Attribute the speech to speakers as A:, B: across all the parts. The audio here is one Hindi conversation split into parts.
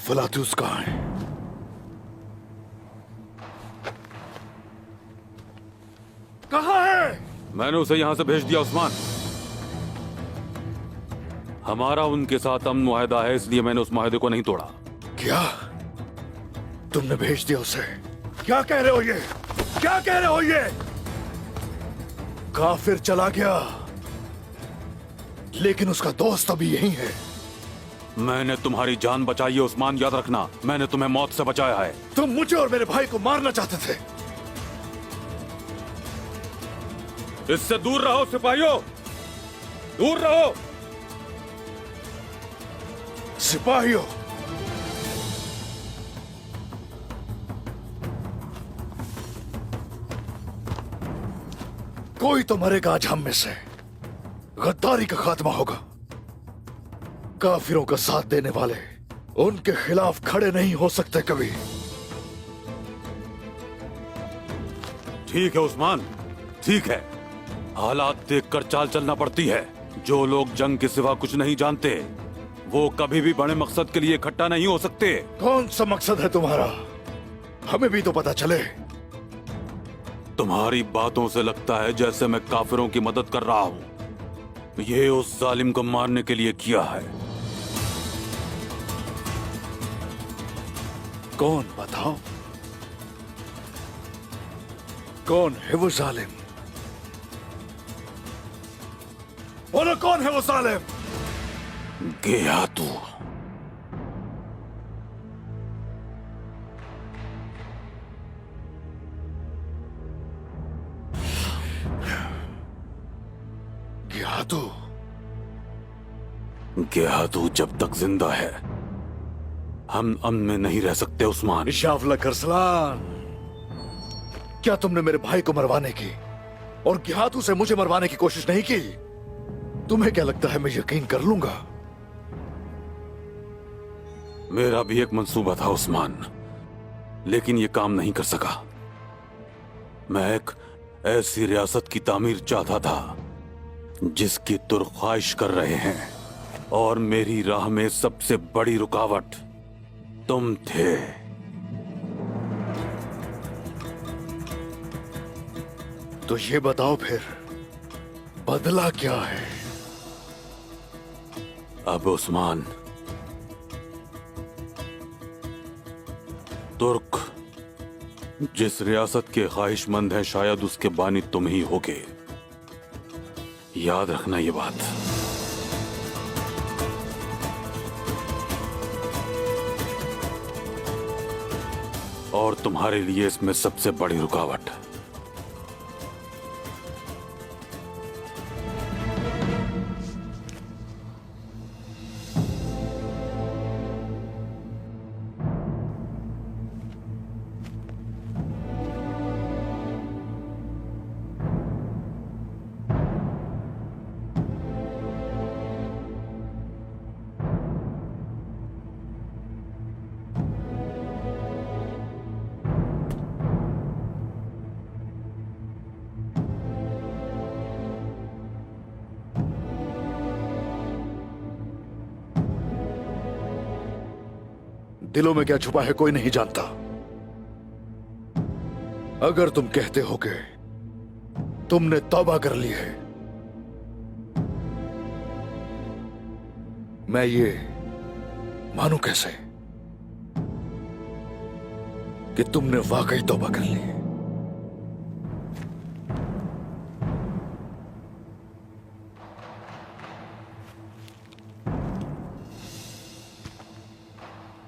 A: फलातूस कहाँ है? कहाँ है?
B: मैंने उसे यहां से भेज दिया उस्मान। हमारा उनके साथ अमन मुआहदा है, इसलिए मैंने उस मुआहदे को नहीं तोड़ा।
A: क्या तुमने भेज दिया उसे? क्या कह रहे हो ये? क्या कह रहे हो ये? काफिर चला गया, लेकिन उसका दोस्त अभी यहीं है।
B: मैंने तुम्हारी जान बचाई है उस्मान, याद रखना। मैंने तुम्हें मौत से बचाया है।
A: तुम मुझे और मेरे भाई को मारना चाहते थे।
B: इससे दूर रहो सिपाहियों, दूर रहो।
A: सिपाहियों, कोई तो मरेगा आज हम में से। गद्दारी का खात्मा होगा। काफिरों का साथ देने वाले उनके खिलाफ खड़े नहीं हो सकते कभी।
B: ठीक है उस्मान, ठीक है। हालात देखकर चाल चलना पड़ती है। जो लोग जंग के सिवा कुछ नहीं जानते, वो कभी भी बड़े मकसद के लिए इकट्ठा नहीं हो सकते।
A: कौन सा मकसद है तुम्हारा? हमें भी तो पता चले।
B: तुम्हारी बातों से लगता है जैसे मैं काफिरों की मदद कर रहा हूं। ये उस जालिम को मारने के लिए किया है।
A: कौन? बताओ, कौन है वो जालिम? बोलो, कौन है वो जालिम?
B: गया तू। गया तू जब तक जिंदा है, हम अमन में नहीं रह सकते उस्मान।
A: इशाफलक अरसलान, क्या तुमने मेरे भाई को मरवाने की और गियातू से मुझे मरवाने की कोशिश नहीं की? तुम्हें क्या लगता है मैं यकीन कर लूंगा?
B: मेरा भी एक मंसूबा था उस्मान, लेकिन ये काम नहीं कर सका। मैं एक ऐसी रियासत की तामीर चाहता था जिसकी तुर ख्वाहिश कर रहे हैं, और मेरी राह में सबसे बड़ी रुकावट तुम थे।
A: तो ये बताओ फिर, बदला क्या है?
B: अब उस्मान, तुर्क जिस रियासत के ख्वाहिशमंद हैं, शायद उसके बानी तुम ही होगे। याद रखना ये बात। और तुम्हारे लिए इसमें सबसे बड़ी रुकावट
A: दिलों में क्या छुपा है कोई नहीं जानता। अगर तुम कहते हो कि तुमने तौबा कर ली है, मैं ये मानूं कैसे कि तुमने वाकई तौबा कर ली?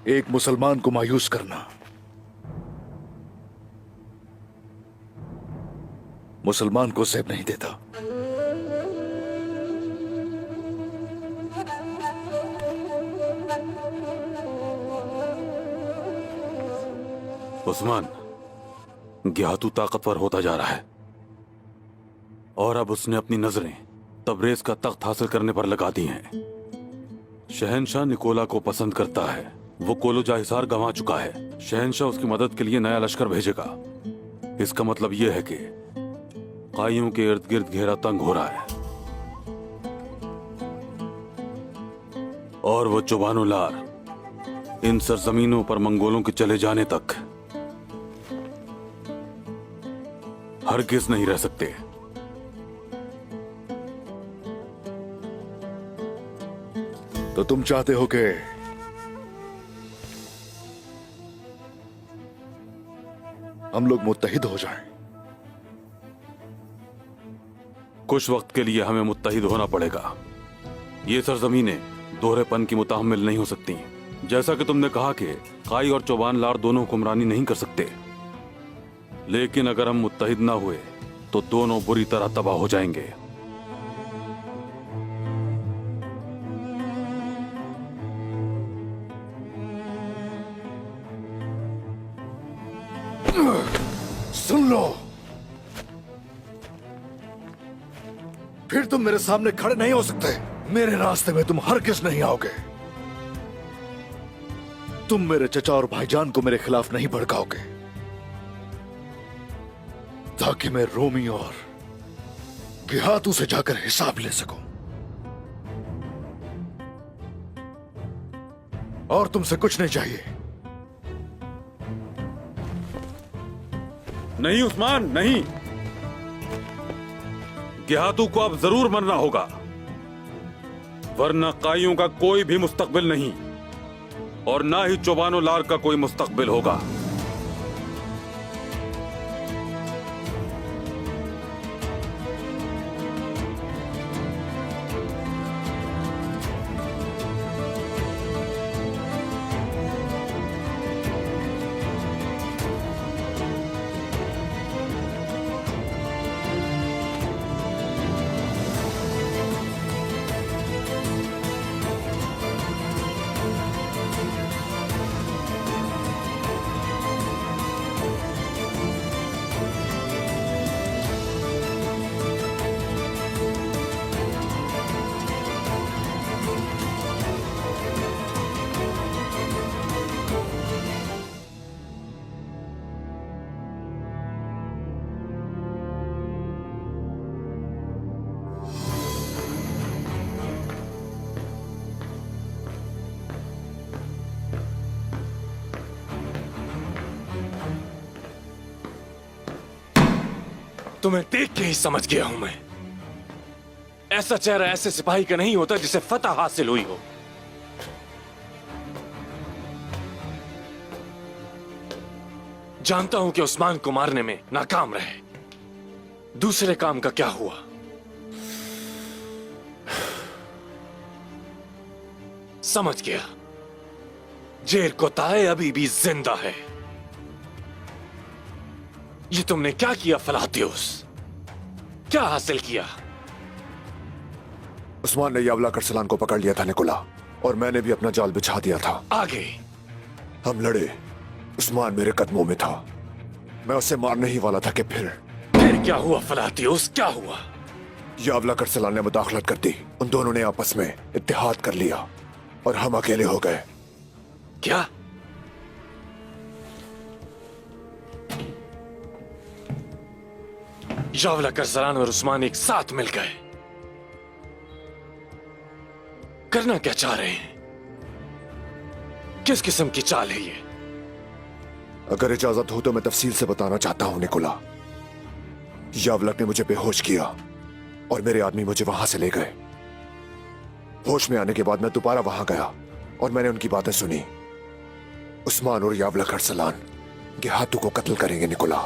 A: एक मुसलमान को मायूस करना मुसलमान को सेब नहीं देता।
B: उस्मान, गियातू ताकतवर होता जा रहा है, और अब उसने अपनी नजरें तबरेज का तख्त हासिल करने पर लगा दी हैं। शहनशाह निकोला को पसंद करता है। वो कोलोजा हिसार गंवा चुका है। शहनशाह उसकी मदद के लिए नया लश्कर भेजेगा। इसका मतलब यह है कि काइयों के इर्द गिर्द घेरा तंग हो रहा है, और वो जुबानुलार इन सरजमीनों पर मंगोलों के चले जाने तक हरगिज नहीं रह सकते।
A: तो तुम चाहते हो कि हम लोग मुत्तहिद हो जाएं?
B: कुछ वक्त के लिए हमें मुत्तहिद होना पड़ेगा। ये सरजमीनें दोहरेपन की मुताहम्मिल नहीं हो सकती। जैसा कि तुमने कहा कि काई और चौबान लार दोनों हुक्मरानी नहीं कर सकते, लेकिन अगर हम मुत्तहिद ना हुए तो दोनों बुरी तरह तबाह हो जाएंगे।
A: सुन लो, फिर तुम मेरे सामने खड़े नहीं हो सकते। मेरे रास्ते में तुम हरगिज नहीं आओगे। तुम मेरे चचा और भाईजान को मेरे खिलाफ नहीं भड़काओगे, ताकि मैं रोमी और गिहातू से जाकर हिसाब ले सकूं। और तुमसे कुछ नहीं चाहिए।
B: नहीं उस्मान, नहीं। गिहातू को अब जरूर मरना होगा, वरना काइयों का कोई भी मुस्तकबिल नहीं और ना ही चौबानो लार का कोई मुस्तकबिल होगा।
C: तुम्हें देख के ही समझ गया हूं मैं। ऐसा चेहरा ऐसे सिपाही का नहीं होता जिसे फतह हासिल हुई हो। जानता हूं कि उस्मान को मारने में नाकाम रहे। दूसरे काम का क्या हुआ? समझ गया, जेर कोताए अभी भी जिंदा है। ये तुमने क्या किया फलातियोस? क्या हासिल किया?
D: उस्मान ने यावला करसलान को पकड़ लिया था निकोला, और मैंने भी अपना जाल बिछा दिया था।
C: आगे
D: हम लड़े, उस्मान मेरे कदमों में था। मैं उसे मारने ही वाला था कि फिर
C: क्या हुआ फलातियोस? क्या हुआ?
D: यावला करसलान ने मुदाखलत कर दी। उन दोनों ने आपस में इत्तेहाद कर लिया और हम अकेले हो गए।
C: क्या? यावला करसलान और उस्मान एक साथ मिल गए। करना क्या चाह रहे हैं? किस किस्म की चाल है ये?
D: अगर इजाजत हो तो मैं तफसील से बताना चाहता हूं निकोला। यावलक ने मुझे बेहोश किया और मेरे आदमी मुझे वहां से ले गए। होश में आने के बाद मैं दोबारा वहां गया और मैंने उनकी बातें सुनी। उस्मान और यावला करसलान गिहातू को कत्ल करेंगे निकोला।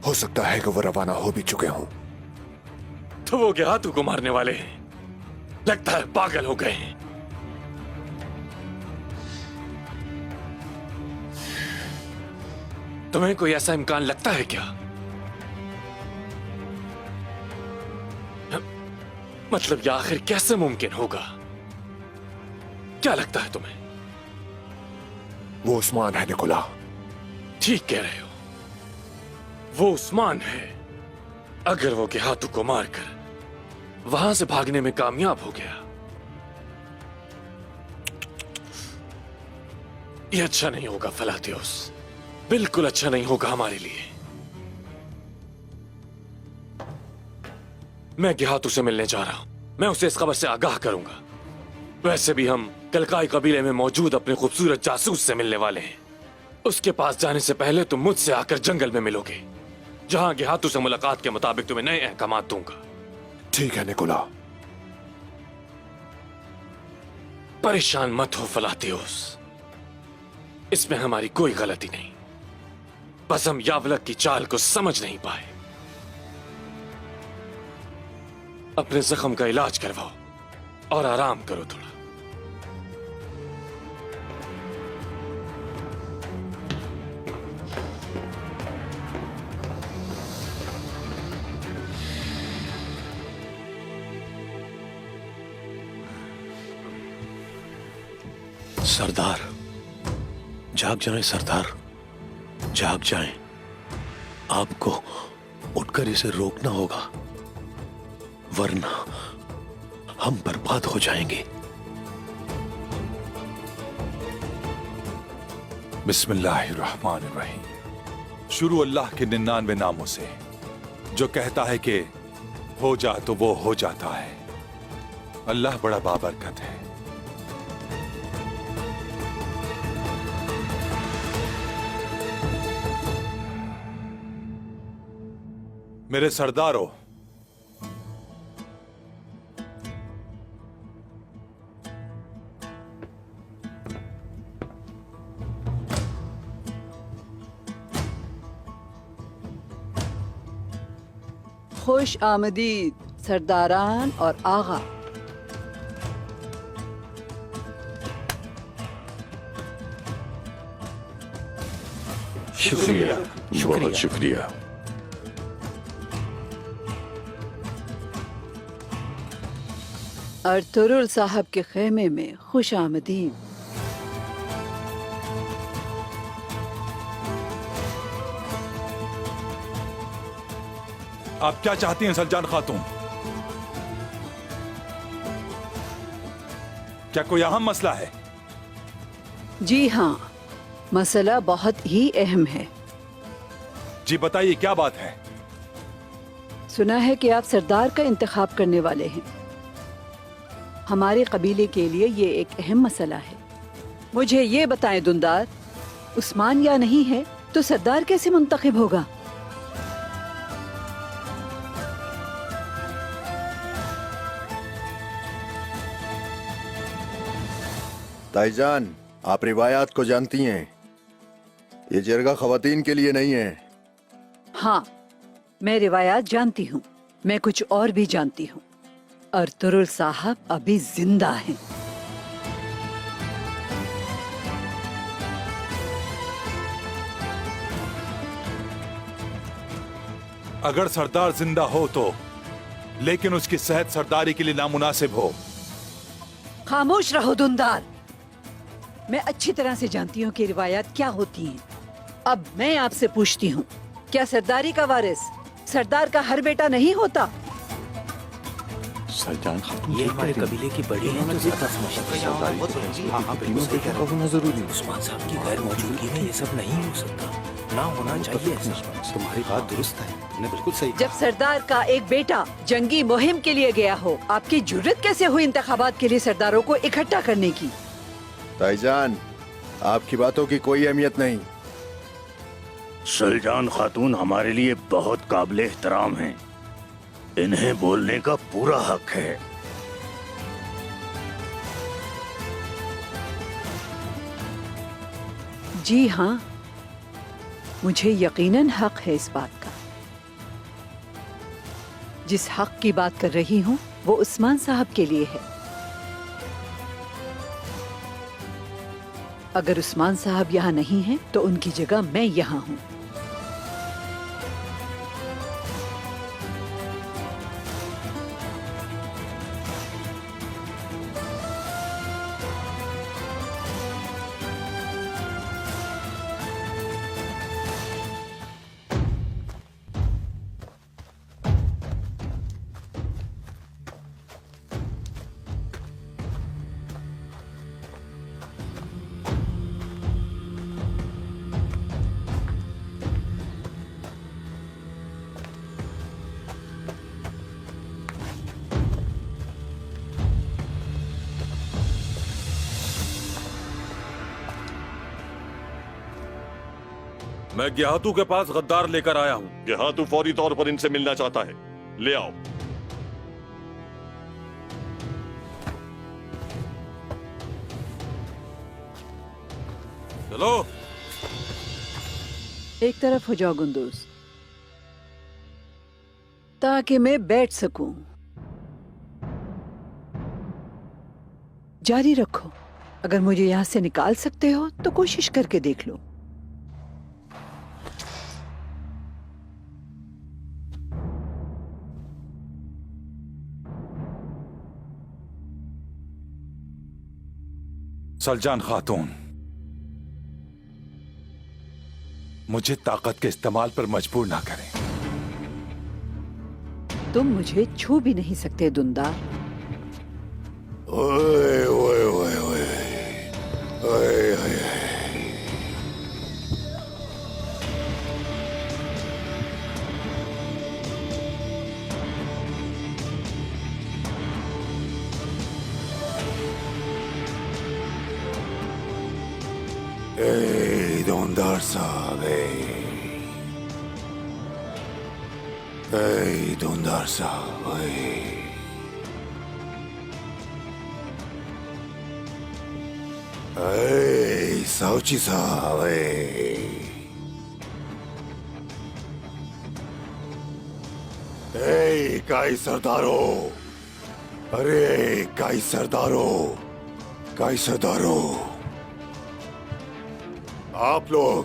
D: हो सकता है कि वो रवाना हो भी चुके हों।
C: तो वो गिहातू को मारने वाले हैं। लगता है पागल हो गए हैं। तुम्हें कोई ऐसा इम्कान लगता है क्या? मतलब ये आखिर कैसे मुमकिन होगा? क्या लगता है तुम्हें?
D: वो उस्मान है निकोला।
C: ठीक कह रहे हो, वो उस्मान है। अगर वो गिहातू को मारकर वहां से भागने में कामयाब हो गया, ये अच्छा नहीं होगा फलातियोस। बिल्कुल अच्छा नहीं होगा हमारे लिए। मैं गिहातू से मिलने जा रहा हूं। मैं उसे इस खबर से आगाह करूंगा। वैसे भी हम कलकाई कबीले में मौजूद अपने खूबसूरत जासूस से मिलने वाले हैं। उसके पास जाने से पहले तुम मुझसे आकर जंगल में मिलोगे, जहां गिहातू से मुलाकात के मुताबिक तुम्हें नए अहकाम दूंगा।
D: ठीक है निकोला।
C: परेशान मत हो फलातियोस, इसमें हमारी कोई गलती नहीं। बस हम यावलक की चाल को समझ नहीं पाए। अपने जख्म का इलाज करवाओ और आराम करो थोड़ा।
E: सरदार, जाग जाएं सरदार, जाग जाएं। आपको उठकर इसे रोकना होगा, वरना हम बर्बाद हो जाएंगे।
F: बिस्मिल्लाहिर्रहमानिर्रहीम। शुरू अल्लाह के 99 नामों से, जो कहता है कि हो जा तो वो हो जाता है। अल्लाह बड़ा बाबरकत है। मेरे सरदारों,
G: खुश आमदीद सरदारान और आगा।
E: शुक्रिया, बहुत शुक्रिया।
G: अर्तुरुल साहब के खेमे में खुश आमदीद।
F: आप क्या चाहती हैं सलजान खातून? क्या कोई अहम मसला है?
G: जी हाँ, मसला बहुत ही अहम है।
F: जी बताइए, क्या बात है?
G: सुना है कि आप सरदार का इंतखाब करने वाले हैं। हमारे कबीले के लिए ये एक अहम मसला है। मुझे ये बताएं दुंदार, उस्मान या नहीं है तो सरदार कैसे मुंतखब होगा?
H: ताईजान, आप रिवायात को जानती हैं। ये जरगा खवातीन के लिए नहीं है।
G: हाँ, मैं रिवायात जानती हूँ। मैं कुछ और भी जानती हूँ। अर्तुरुल साहब अभी जिंदा हैं।
F: अगर सरदार जिंदा हो तो, लेकिन उसकी सेहत सरदारी के लिए नामुनासिब हो।
G: खामोश रहो दुंदार। मैं अच्छी तरह से जानती हूँ कि रिवायात क्या होती हैं। अब मैं आपसे पूछती हूँ, क्या सरदारी का वारिस सरदार का हर बेटा नहीं होता?
E: सरदार खातून
I: ये हमारे कबीले की बड़ी है, तो ज्यादा जरूरी। उस्मान साहब की गैर मौजूदगी में ये सब नहीं हो सकता। ना होना चाहिए ऐसा।
E: तुम्हारी बात दुरुस्त है, तुमने बिल्कुल सही।
G: जब सरदार का एक बेटा जंगी मुहिम के लिए गया हो, आपकी जुर्रत कैसे हुई इंतखाबात के लिए सरदारों को इकट्ठा करने की?
H: ताईजान, आपकी बातों की कोई अहमियत नहीं।
I: सलजान खातून हमारे लिए बहुत काबिल एहतराम हैं। इन्हें बोलने का पूरा हक है।
G: जी हाँ, मुझे यकीनन हक है इस बात का। जिस हक की बात कर रही हूँ वो उस्मान साहब के लिए है। अगर उस्मान साहब यहाँ नहीं हैं, तो उनकी जगह मैं यहाँ हूँ।
B: मैं ग्याहतू के पास गद्दार लेकर आया हूँ।
J: गेहातू फौरी तौर पर इनसे मिलना चाहता है, ले आओ।
B: चलो।
G: एक तरफ हो जाओ गुंदूस, ताकि मैं बैठ सकूं। जारी रखो। अगर मुझे यहां से निकाल सकते हो तो कोशिश करके देख लो।
F: सलजान खातून, मुझे ताकत के इस्तेमाल पर मजबूर ना करें।
G: तुम मुझे छू भी नहीं सकते दुंदार।
H: ओए ओए ओए ओए ओए ओए। दुंदार साहब, दुंदार साहब, साउची साहब, काई सरदारो, अरे काई सरदारो, काई सरदारो, आप लोग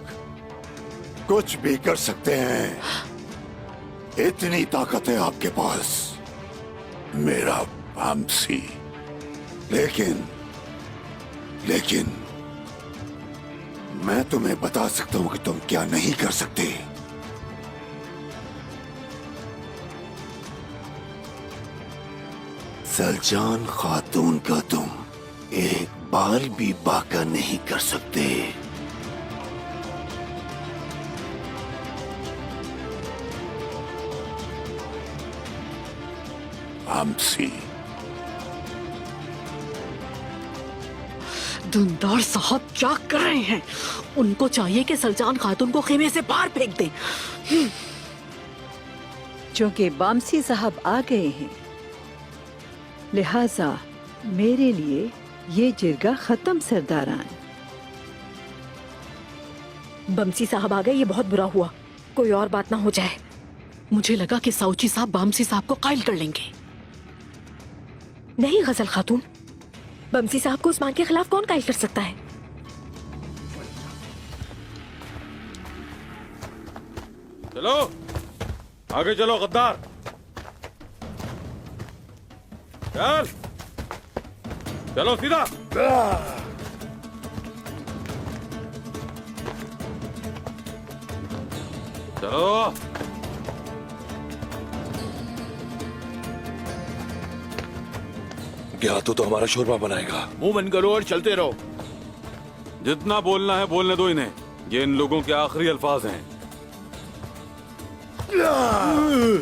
H: कुछ भी कर सकते हैं, इतनी ताकत है आपके पास, मेरा बामसी। लेकिन मैं तुम्हें बता सकता हूं कि तुम क्या नहीं कर सकते। सलजान खातून का तुम एक बाल भी बाका नहीं कर सकते। बामसी,
K: दुंदार साहब क्या कर रहे हैं? उनको चाहिए कि सलजान खातून को खेमे से बाहर फेंक दें।
G: क्योंकि बामसी साहब आ गए हैं, लिहाजा मेरे लिए ये जिरगा खत्म सरदारान।
K: बमसी साहब आ गए, ये बहुत बुरा हुआ। कोई और बात ना हो जाए। मुझे लगा कि साउची साहब बामसी साहब को कायल कर लेंगे। नहीं गजल खातून, बमसी साहब को उस्मान के खिलाफ कौन कायल कर सकता है?
B: चलो आगे चलो गद्दार, चल चलो सीधा। चलो
J: गेहातू तो हमारा शोरबा बनाएगा।
E: मुंह बंद करो और चलते रहो।
B: जितना बोलना है बोलने दो इन्हें, ये इन लोगों के आखिरी अल्फाज हैं।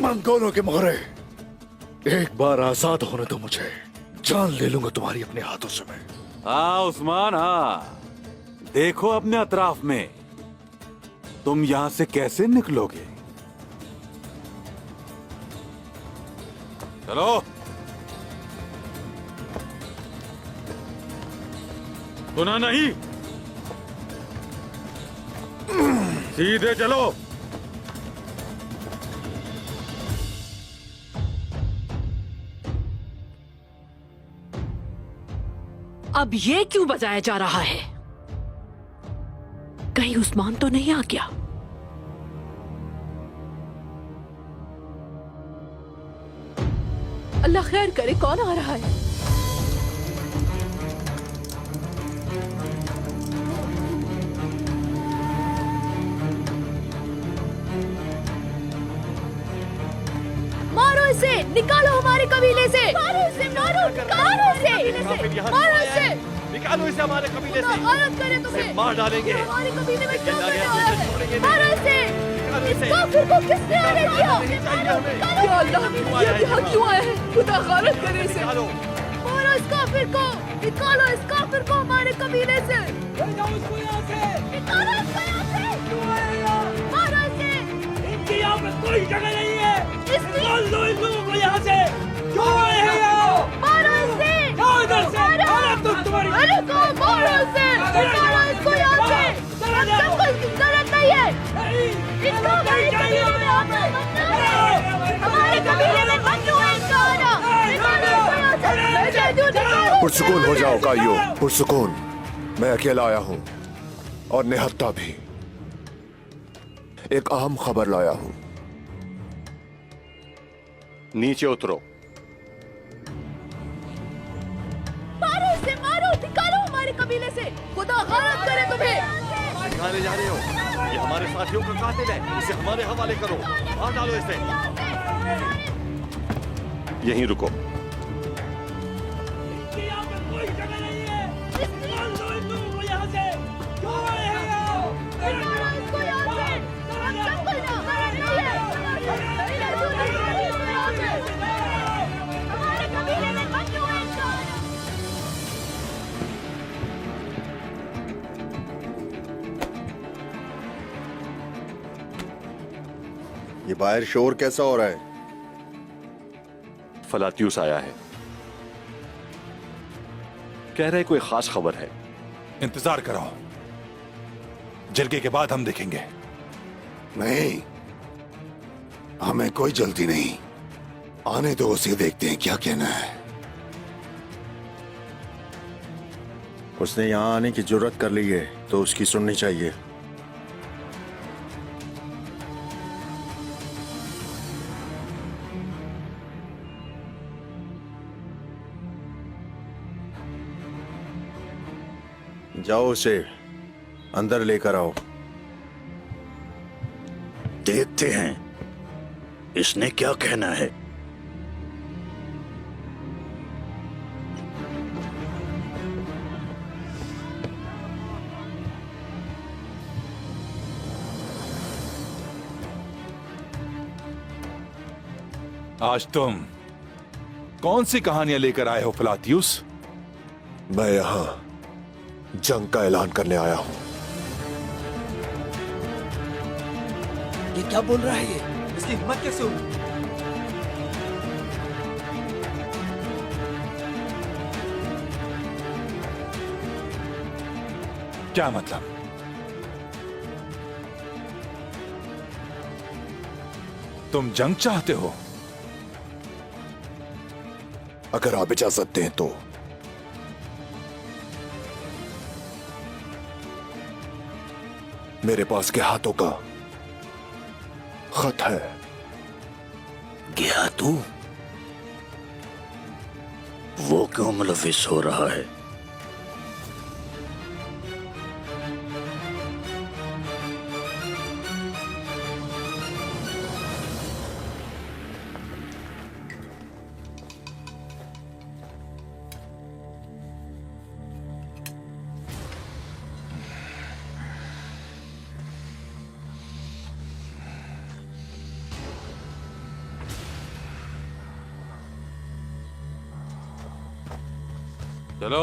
A: मंगोलों के मोहरे, एक बार आजाद होने दो मुझे, जान ले लूंगा तुम्हारी अपने हाथों से मैं।
B: हाँ उस्मान, हाँ देखो अपने अतराफ में, तुम यहां से कैसे निकलोगे। चलो सुना नहीं, सीधे चलो।
K: अब ये क्यों बजाया जा रहा है? कहीं उस्मान तो नहीं आ गया?
G: अल्लाह खैर करे, कौन आ रहा है?
K: मारो इसे, निकालो हमारे कबीले से। मारो इसे, मारो इसे, मारो इसे,
J: निकालो इसे हमारे कबीले से।
K: औरत करे तुम्हें,
J: मार डालेंगे।
K: हमारे कबीले में क्यों
J: जिंदा
K: करने
J: रहने
K: आया
J: से
K: है?
J: छोड़ेंगे नहीं।
K: मारो इसे, इस काफिर को किसने आने दिया?
G: या अल्लाह, ये यहाँ क्यों आया है? खुदा गारत करे इसे।
J: निकालो।
K: मारो इस काफिर को, निकालो इस काफिर को हमारे कबीले से। निकालो इसको यहाँ से।
J: कोई जगह नहीं है। निकाल दो इन लोगों को यहाँ से। क्यों आए हैं यहाँ?
K: मारो इसे!
J: जाओ इधर से। अरे तुम्हारी
K: अरे कौन मारो इसे! निकालो इसको यहाँ से! सबको इसकी जरूरत नहीं है! इसको हमारे कबीले में आना मत है! हमारे कबीले में मत है इसका आना! निकालो इसको यहाँ से! मैं कहती हूँ निकालो!
D: पुरसुकून हो जाओ काइयो, पुरसुकून। मैं अकेला आया हूं और निहत्ता भी। एक अहम खबर लाया हूं।
J: नीचे उतरो।
K: मारो इसे! मारो! निकालो हमारे कबीले से! खुदा गारत करे तुम्हें!
J: कहाँ ले जा रहे हो? ये हमारे साथियों का कातिल है। इसे हमारे हवाले करो। मार डालो इसे। यहीं रुको। यहाँ पे कोई जगह नहीं है। निकाल दो इन लोगों को यहाँ से। क्यों आए हैं यहाँ?
K: निकालो इसको यहाँ से! सबको इसकी जरूरत नहीं है! हमारे कबीले में मत है इसका आना!
H: ये बाहर शोर कैसा हो रहा है?
J: फलात्यूस आया है। कह रहे कोई खास खबर है।
F: इंतजार करो, जलगे के बाद हम देखेंगे।
A: नहीं, हमें कोई जल्दी नहीं। आने दो, उसे देखते हैं क्या कहना है।
H: उसने यहाँ आने की जुर्रत कर ली है तो उसकी सुननी चाहिए। जाओ उसे अंदर लेकर आओ।
I: देखते हैं इसने क्या कहना है।
F: आज तुम कौन सी कहानियां लेकर आए हो फलातियुस?
D: मैं यहां जंग का ऐलान करने आया हूं।
E: ये क्या बोल रहा है ये? इसकी हिम्मत कैसे हुई?
F: क्या मतलब? तुम जंग चाहते हो?
D: अगर आप इजाजत दें तो। मेरे पास के हाथों का खत है।
I: गया तू? वो क्यों मुलविस हो रहा है?
B: चलो।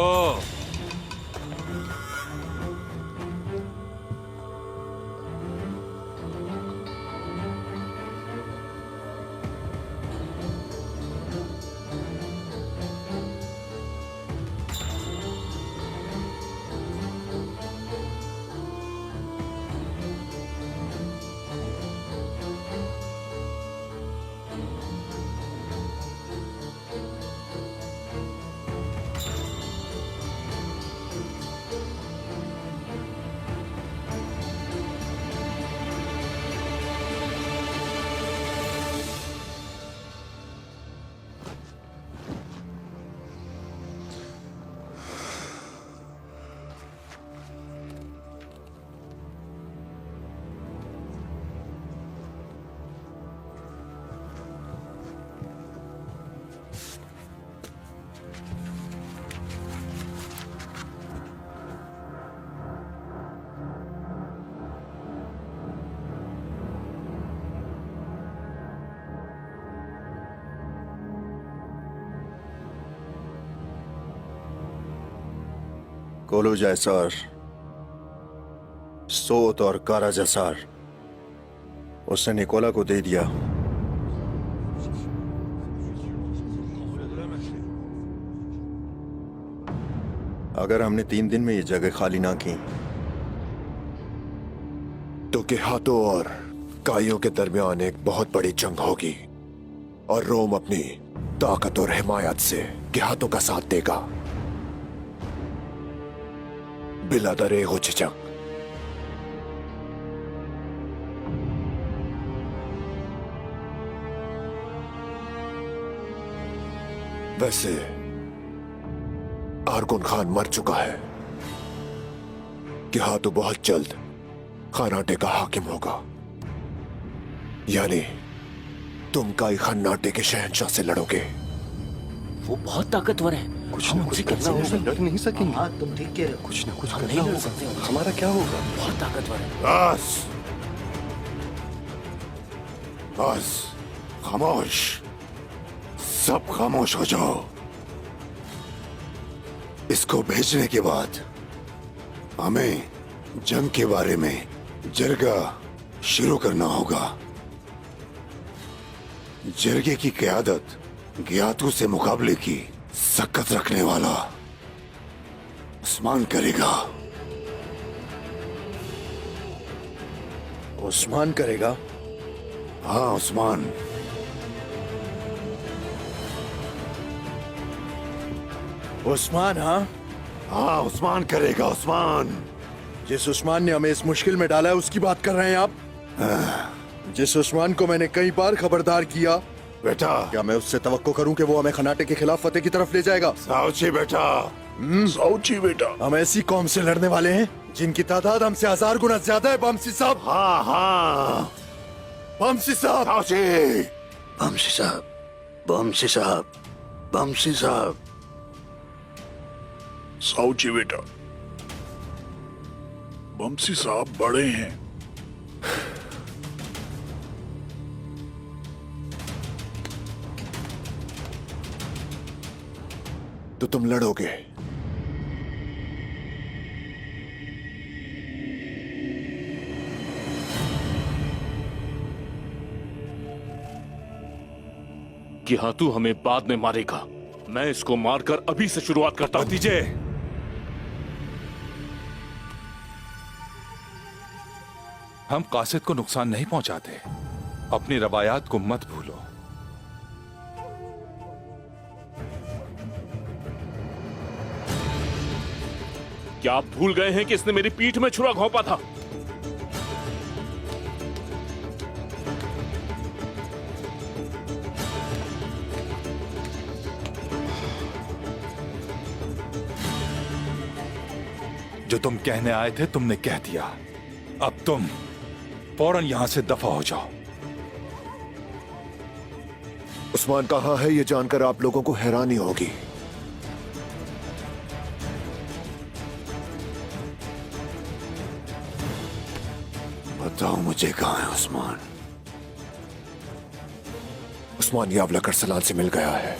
H: कोलू जैसार, सोत और कारा जैसार उसने निकोला को दे दिया। अगर हमने 3 दिन में ये जगह खाली ना की
D: तो गेहातों और काइयों के दरमियान एक बहुत बड़ी जंग होगी और रोम अपनी ताकत और हिमायत से गेहातों का साथ देगा बिला दरे हो झिझक। वैसे आरगुन खान मर चुका है। गेहातों बहुत जल्द खानाटे का हाकिम होगा, यानी तुम काई खानाटे के शहंशाह से लड़ोगे।
E: वो बहुत ताकतवर है।
J: कुछ ना कुछ करना होगा, लड़ नहीं सकेंगे।
E: हाँ तुम ठीक कह रहे हो।
J: कुछ ना कुछ
E: हम
J: करना
E: नहीं लड़
J: होगा।
E: सकते उनसे।
J: हमारा क्या होगा?
E: बहुत ताकतवर है।
A: बस बस खामोश, सब खामोश हो जाओ। इसको भेजने के बाद हमें जंग के बारे में जरगा शुरू करना होगा। जरगे की क़यादत गियातू से मुकाबले की सकत रखने वाला उस्मान करेगा।
H: उस्मान करेगा?
A: हाँ उस्मान।
H: उस्मान? हाँ
A: उस्मान करेगा, उस्मान।
H: जिस उस्मान ने हमें इस मुश्किल में डाला है उसकी बात कर रहे हैं आप? जिस उस्मान को मैंने कई बार खबरदार किया,
A: बेटा
H: क्या मैं उससे तवक्को करूं कि वो हमें खनाटे के खिलाफ फतेह की तरफ ले जाएगा?
A: साउची बेटा, साउची बेटा।
H: हम ऐसी कौम से लड़ने वाले हैं जिनकी तादाद हमसे 1000 गुना ज्यादा है। बमसी साहब।
A: हाँ हाँ
H: बमसी साहब।
A: साउची।
I: बमसी साहब, बमसी साहब, बमसी साहब।
J: साउची बेटा, बमसी साहब बड़े हैं।
D: तो तुम लड़ोगे?
C: गिहातू हमें बाद में मारेगा। मैं इसको मारकर अभी से शुरुआत करता हूं।
F: भतीजे, हम कासिद को नुकसान नहीं पहुंचाते। अपनी रवायात को मत भूलो।
C: क्या आप भूल गए हैं कि इसने मेरी पीठ में छुरा घोंपा था?
F: जो तुम कहने आए थे तुमने कह दिया। अब तुम फौरन यहां से दफा हो जाओ।
D: उस्मान कहाँ है ये जानकर आप लोगों को हैरानी होगी।
A: बताओ मुझे कहाँ है उस्मान?
D: उस्मान यावला करसलान से मिल गया है।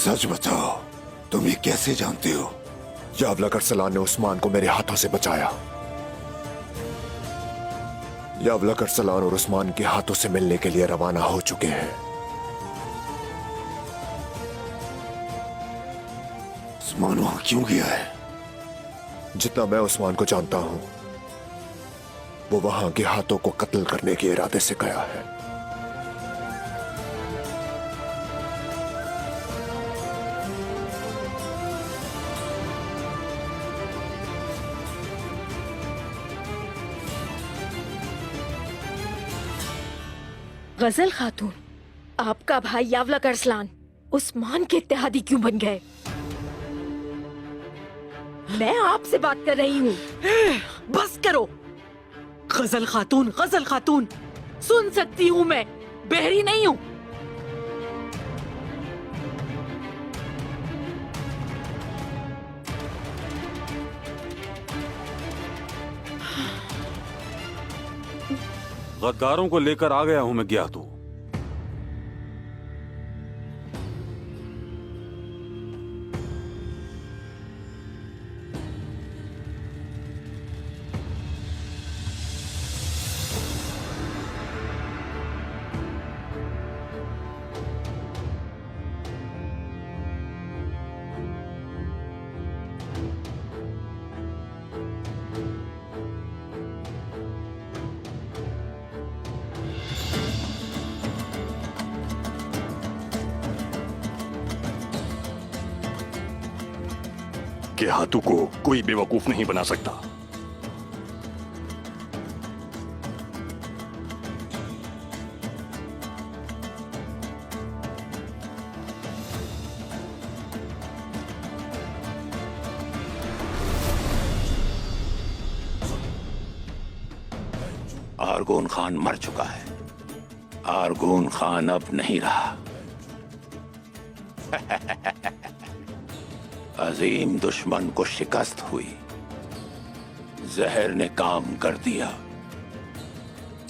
A: सच बताओ, तुम ये कैसे जानते हो?
D: यावला करसलान ने उस्मान को मेरे हाथों से बचाया। यावला करसलान और उस्मान के हाथों से मिलने के लिए रवाना हो चुके हैं।
A: उस्मान वहां क्यों गया है?
D: जितना मैं उस्मान को जानता हूं, वो वहां के हाथों को कत्ल करने के इरादे से गया है।
K: गजल खातून, आपका भाई यावला करसलान उस्मान के इत्तेहादी क्यों बन गए? मैं आपसे बात कर रही हूँ।
G: बस करो। गजल खातून, गजल खातून,
K: सुन सकती हूँ मैं, बहरी नहीं हूँ।
B: गद्दारों को लेकर आ गया हूं मैं गियातू।
I: गेहातू को कोई बेवकूफ नहीं बना सकता। आरगोन खान मर चुका है। आरगोन खान अब नहीं रहा। अजीम दुश्मन को शिकस्त हुई। जहर ने काम कर दिया।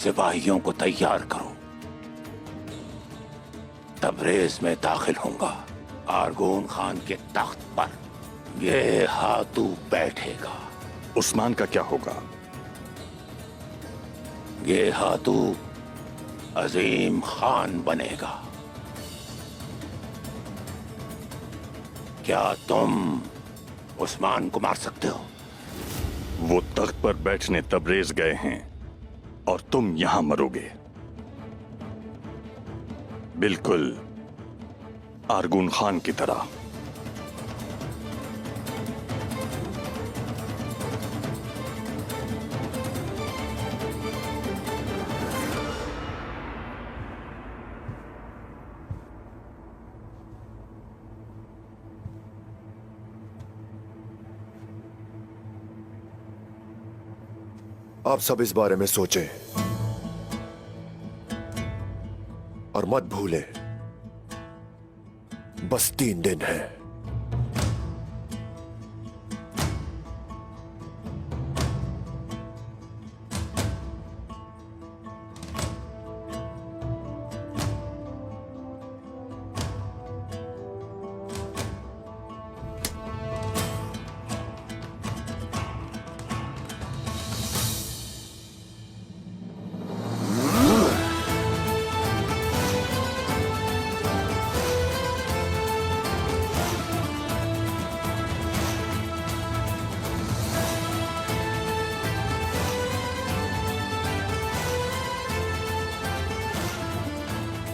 I: सिपाहियों को तैयार करो। तबरेज में दाखिल होऊंगा। आरगोन खान के तख्त पर ये हाथू बैठेगा।
J: उस्मान का क्या होगा?
I: ये हाथू अजीम खान बनेगा। क्या तुम उस्मान को मार सकते हो?
J: वो तख्त पर बैठने तबरेज गए हैं और तुम यहां मरोगे। बिल्कुल आरगून खान की तरह।
D: आप सब इस बारे में सोचें और मत भूलें, बस 3 दिन है।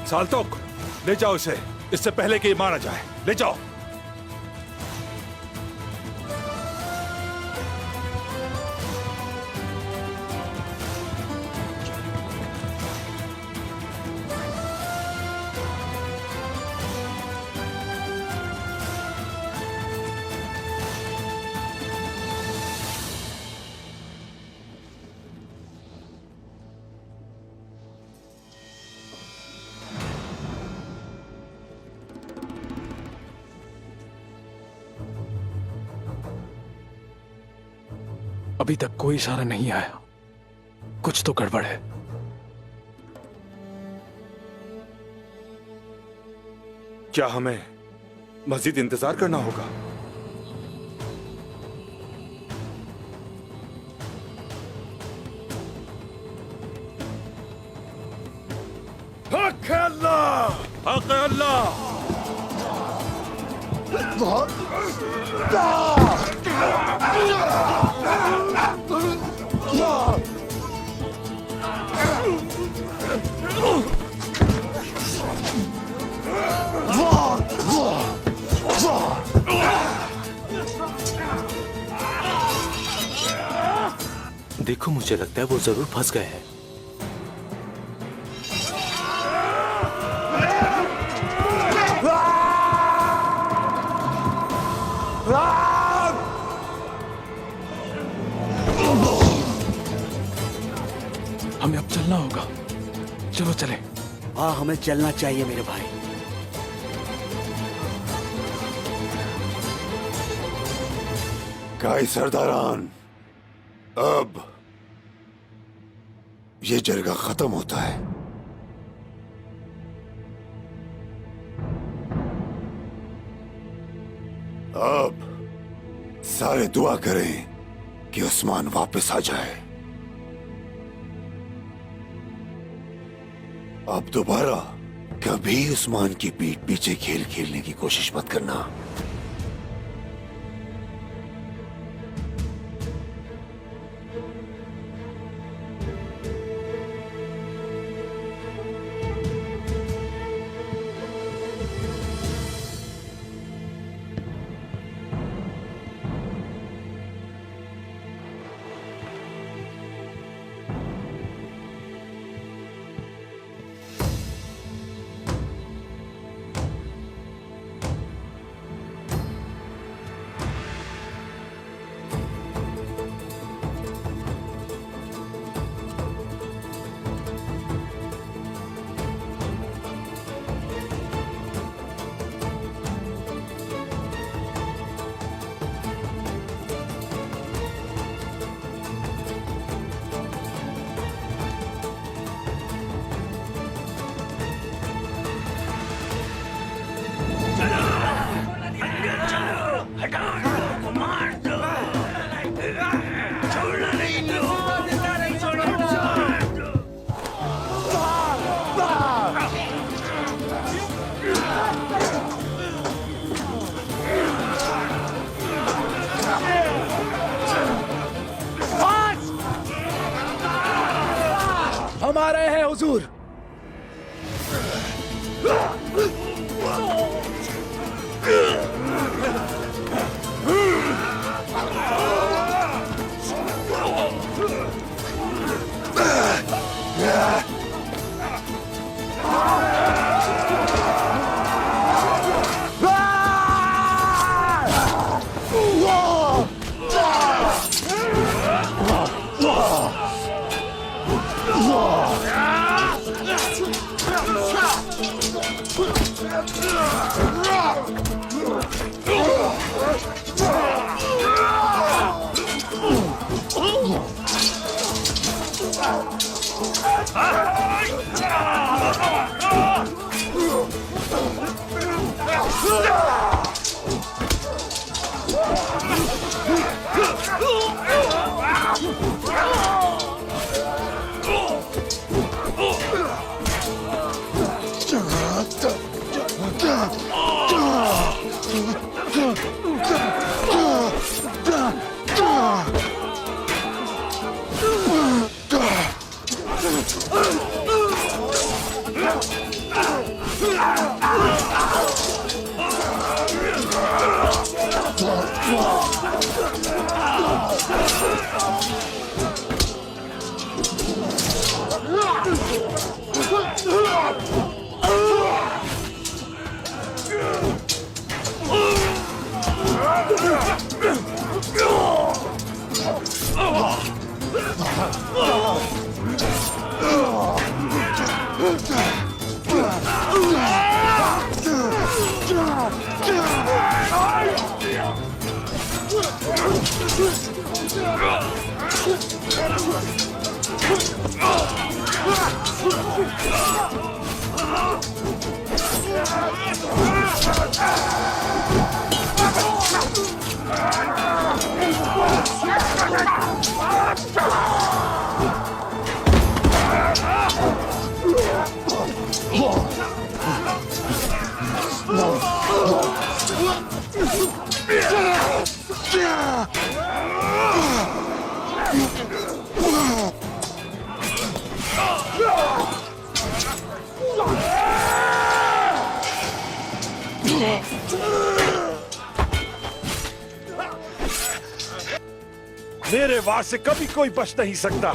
F: साल्तोक, ले जाओ इसे, इससे पहले कि ये मारा जाए। ले जाओ।
C: अभी तक कोई इशारा नहीं आया। कुछ तो गड़बड़ है।
F: क्या हमें मजीद इंतजार करना होगा?
A: हक अल्लाह!
F: हक अल्लाह!
C: देखो, मुझे लगता है वो जरूर फंस गए हैं। हमें अब चलना होगा। चलो चले।
E: हाँ, हमें चलना चाहिए मेरे भाई।
D: काई सरदारान, अब ये जरगा खत्म होता है। अब सारे दुआ करें कि उस्मान वापस आ जाए। अब दोबारा कभी उस्मान की पीठ पीछे खेल खेलने की कोशिश मत करना।
J: मेरे वार से कभी कोई बच नहीं सकता।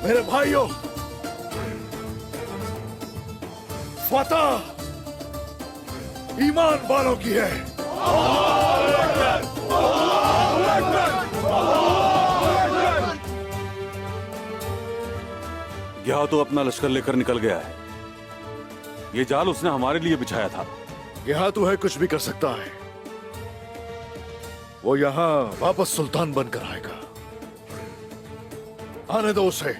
A: मेरे भाइयों, फतह ईमान वालों की है।
B: ग्याहतु तो अपना लश्कर लेकर निकल गया है। ये जाल उसने हमारे लिए बिछाया था।
A: ग्याहतु है कुछ भी कर सकता है। वो यहां वापस सुल्तान बनकर आएगा। आने दो उसे।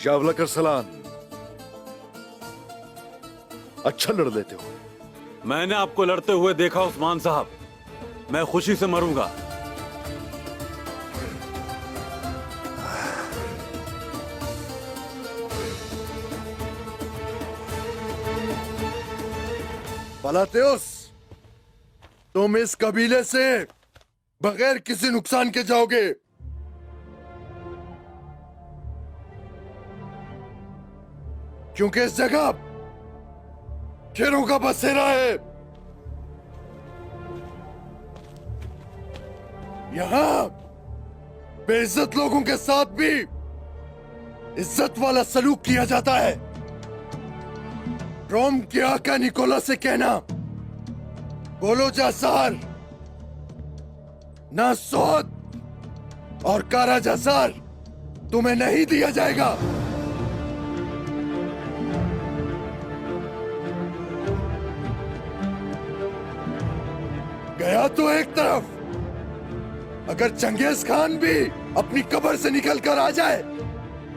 A: यावलकर सलान, अच्छा लड़ लेते हो।
B: मैंने आपको लड़ते हुए देखा उस्मान साहब, मैं खुशी से मरूंगा।
H: पलातेउस, तुम इस कबीले से बगैर किसी नुकसान के जाओगे। क्योंकि इस जगह शेरों का बसेरा है। यहां बेइज्जत लोगों के साथ भी इज्जत वाला सलूक किया जाता है। रोम के आका निकोला से कहना, बोलो जासार, ना सोद और कारा जासार तुम्हें नहीं दिया जाएगा। गया तो एक तरफ, अगर चंगेज खान भी अपनी कब्र से निकल कर आ जाए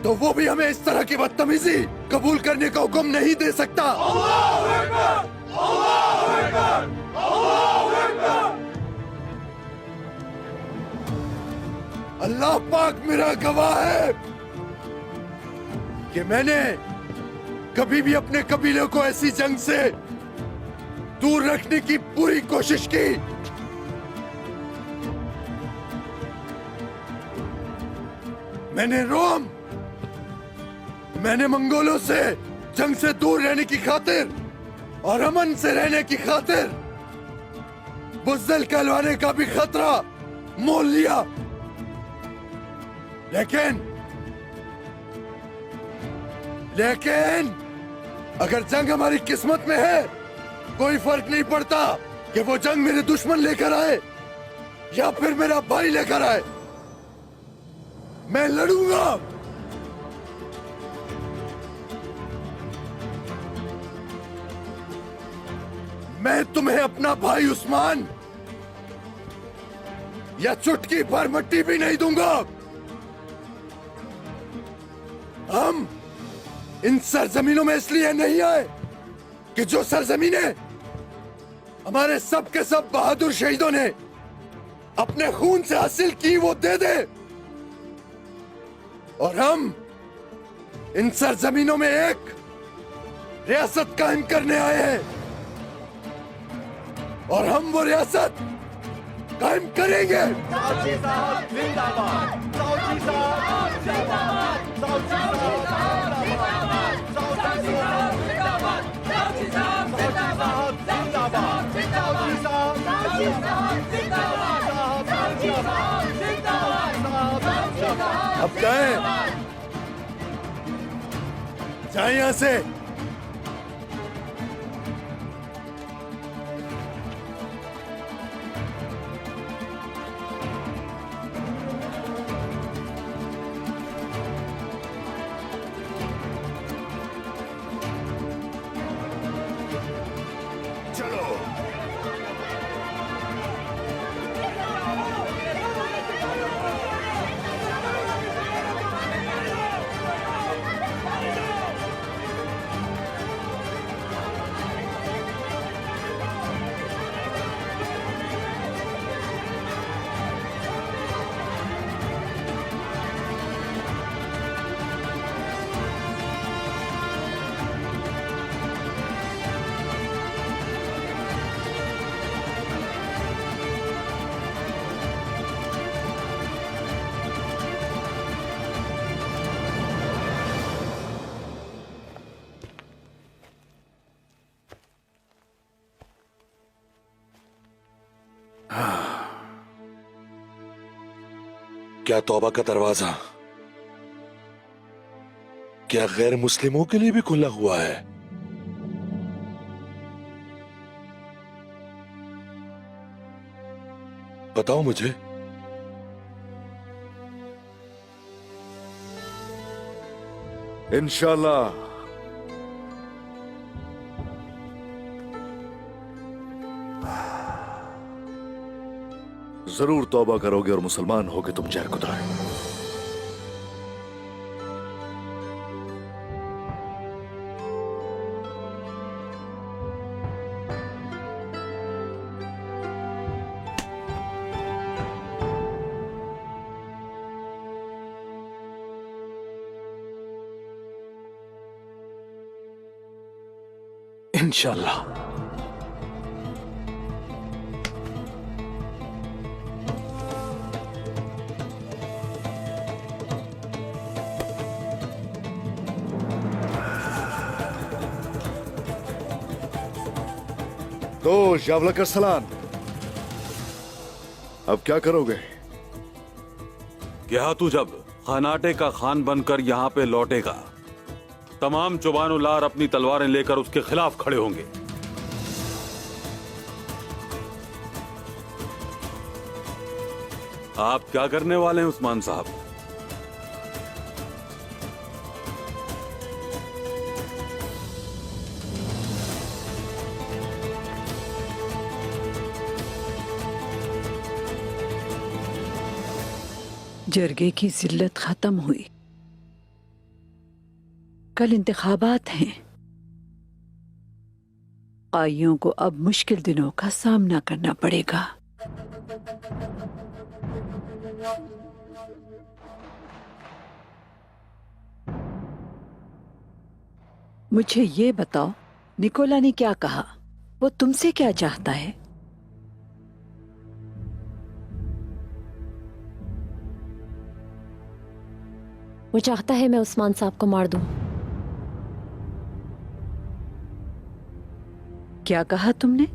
H: तो वो भी हमें इस तरह की बदतमीजी कबूल करने का हुक्म नहीं दे सकता। अल्लाह पाक मेरा गवाह है, कि मैंने कभी भी अपने कबीले को ऐसी जंग से दूर रखने की पूरी कोशिश की। मैंने मंगोलों से जंग से दूर रहने की खातिर और अमन से रहने की खातिर बुज़दिल कहलवाने का भी खतरा मोल लिया। लेकिन अगर जंग हमारी किस्मत में है, कोई फर्क नहीं पड़ता कि वो जंग मेरे दुश्मन लेकर आए या फिर मेरा भाई लेकर आए, मैं लड़ूंगा। मैं तुम्हें अपना भाई उस्मान या चुटकी भर मिट्टी भी नहीं दूंगा। हम इन सरजमीनों में इसलिए नहीं आए कि जो सरजमीनें हमारे सब के सब बहादुर शहीदों ने अपने खून से हासिल की वो दे दे, और हम इन सरजमीनों में एक रियासत कायम करने आए हैं, और हम वो रियासत कायम करेंगे। अब जाएं यहां से। क्या तौबा का दरवाजा क्या गैर मुस्लिमों के लिए भी खुला हुआ है? बताओ मुझे।
A: इंशाल्लाह जरूर तौबा करोगे और मुसलमान होगे तुम जय खुदा।
C: इंशाल्लाह।
A: तो यावलक अरसलान, अब क्या करोगे?
B: क्या तू जब खानाटे का खान बनकर यहाँ पे लौटेगा, तमाम चुबानुल्लार अपनी तलवारें लेकर उसके खिलाफ खड़े होंगे। आप क्या करने वाले हैं उस्मान साहब?
G: जरगे की जिल्लत खत्म हुई। कल इंतखाबात हैं। काइयों को अब मुश्किल दिनों का सामना करना पड़ेगा। मुझे ये बताओ, निकोला ने क्या कहा? वो तुमसे क्या चाहता है?
L: वो चाहता है मैं उस्मान साहब को मार दूं।
G: क्या कहा तुमने?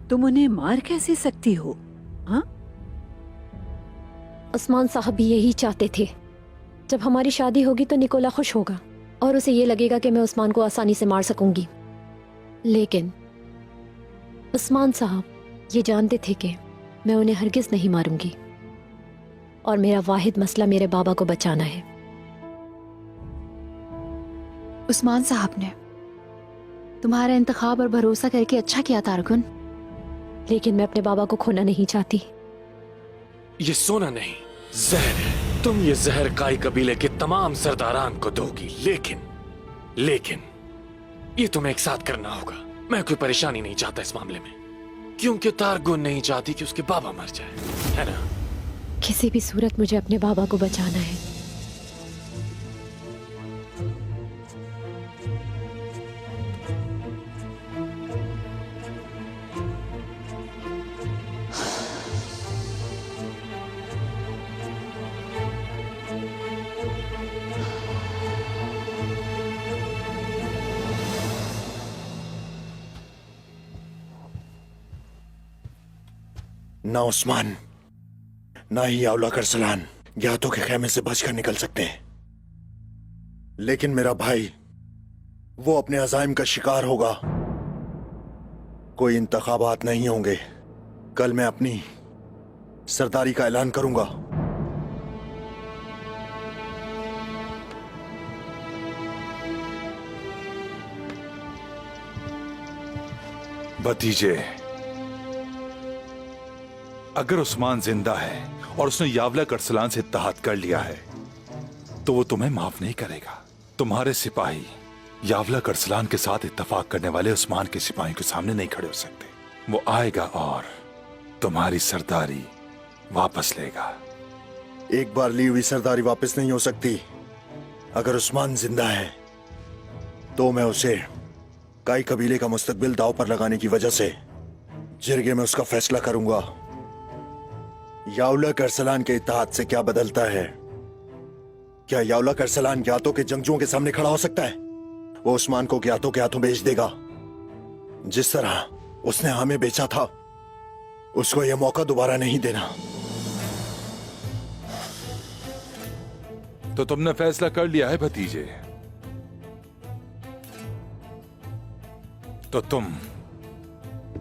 G: तुम उन्हें मार कैसे सकती हो? हाँ?
L: उस्मान साहब भी यही चाहते थे। जब हमारी शादी होगी तो निकोला खुश होगा और उसे ये लगेगा कि मैं उस्मान को आसानी से मार सकूंगी। लेकिन उस्मान साहब ये जानते थे कि मैं उन्हें हरगिज नहीं मारूंगी और मेरा वाहिद मसला मेरे बाबा को बचाना है।
M: उस्मान साहब ने तुम्हारा इंतखाब और भरोसा करके अच्छा किया तारकुन,
L: लेकिन मैं अपने बाबा को खोना नहीं चाहती।
C: ये सोना नहीं, जहर है। तुम ये जहर काई कबीले के तमाम सरदारान को दोगी, लेकिन ये तुम्हें एक साथ करना होगा। मैं कोई परेशानी नहीं चाहता इस मामले में, क्योंकि तारगुन नहीं चाहती कि उसके बाबा मर जाए, है ना?
L: किसी भी सूरत मुझे अपने बाबा को बचाना है।
H: ना उस्मान ना ही यावला करसलान ज्ञातों के खेमे से बचकर निकल सकते हैं, लेकिन मेरा भाई वो अपने अजाइम का शिकार होगा। कोई इंतखाबात नहीं होंगे। कल मैं अपनी सरदारी का ऐलान करूंगा।
F: भतीजे, अगर उस्मान जिंदा है और उसने यावला करसलान से इत्तेहाद कर लिया है तो वो तुम्हें माफ नहीं करेगा। तुम्हारे सिपाही यावला करसलान के साथ इत्तेफाक करने वाले उस्मान के सिपाहियों के सामने नहीं खड़े हो सकते। वो आएगा और तुम्हारी सरदारी वापस लेगा।
H: एक बार ली हुई सरदारी वापस नहीं हो सकती। अगर उस्मान जिंदा है तो मैं उसे काई कबीले का मुस्तकबिल दांव पर लगाने की वजह से जिरगे में उसका फैसला करूंगा। यावला करसलान के इत्तेहाद से क्या बदलता है? क्या यावला करसलान ज्ञातों के जंगजुओं के सामने खड़ा हो सकता है? वो उस्मान को ज्ञातों के हाथों बेच देगा। जिस तरह उसने हमें बेचा था, उसको यह मौका दोबारा नहीं देना।
F: तो तुमने फैसला कर लिया है भतीजे, तो तुम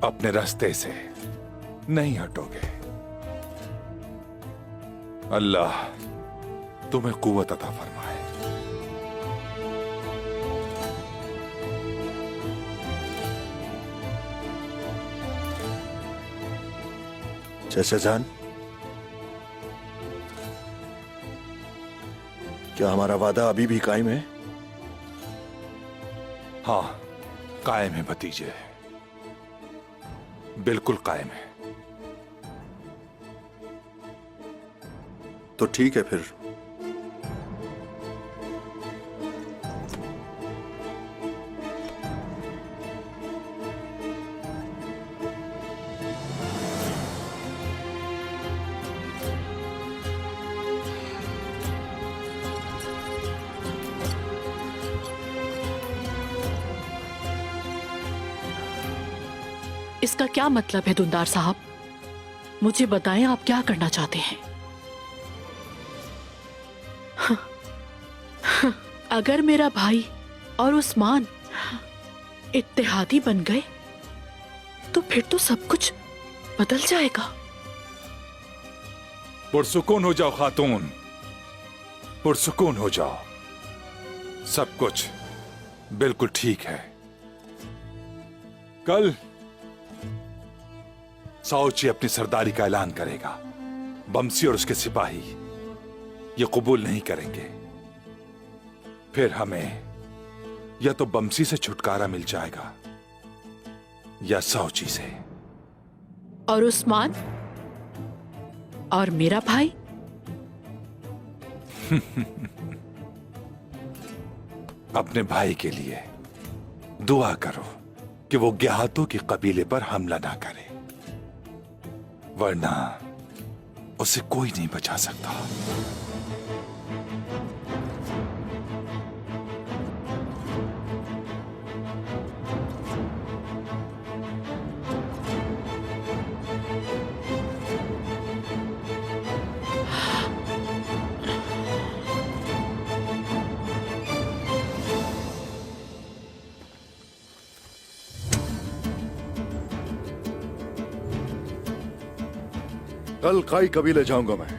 F: अपने रास्ते से नहीं हटोगे। अल्लाह तुम्हें कुव्वत अता फरमाए।
H: चाचा जान, क्या हमारा वादा अभी भी कायम है?
F: हाँ, कायम है भतीजे, बिल्कुल कायम है।
H: तो ठीक है फिर।
M: इसका क्या मतलब है दुंदार साहब? मुझे बताएं, आप क्या करना चाहते हैं? अगर मेरा भाई और उस्मान इत्तेहादी बन गए तो फिर तो सब कुछ बदल जाएगा।
F: पुरसुकून हो जाओ खातून, पुरसुकून हो जाओ। सब कुछ बिल्कुल ठीक है। कल साउची अपनी सरदारी का ऐलान करेगा। बमसी और उसके सिपाही ये कबूल नहीं करेंगे। फिर हमें या तो बमसी से छुटकारा मिल जाएगा या साउची से।
M: और उस्मान और मेरा भाई?
F: अपने भाई के लिए दुआ करो कि वो ज्ञातों के कबीले पर हमला ना करे, वरना उसे कोई नहीं बचा सकता।
A: कल काई कबीले जाऊंगा मैं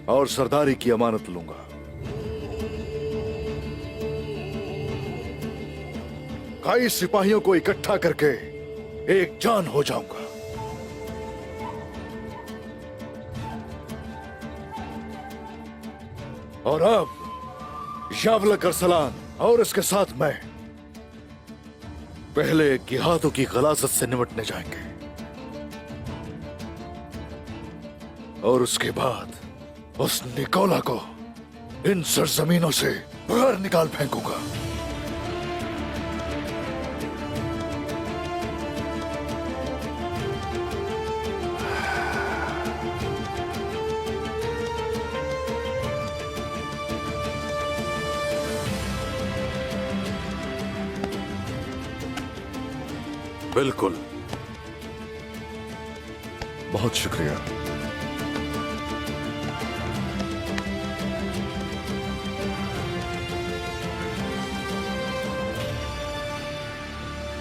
A: और सरदारी की अमानत लूंगा। काई सिपाहियों को इकट्ठा करके एक जान हो जाऊंगा। और अब यावलक अरसलान और इसके साथ मैं पहले गिहातों की गलाजत से निपटने जाएंगे और उसके बाद उस निकोला को इन सरजमीनों से बाहर निकाल फेंकूंगा।
B: बिल्कुल।
A: बहुत शुक्रिया।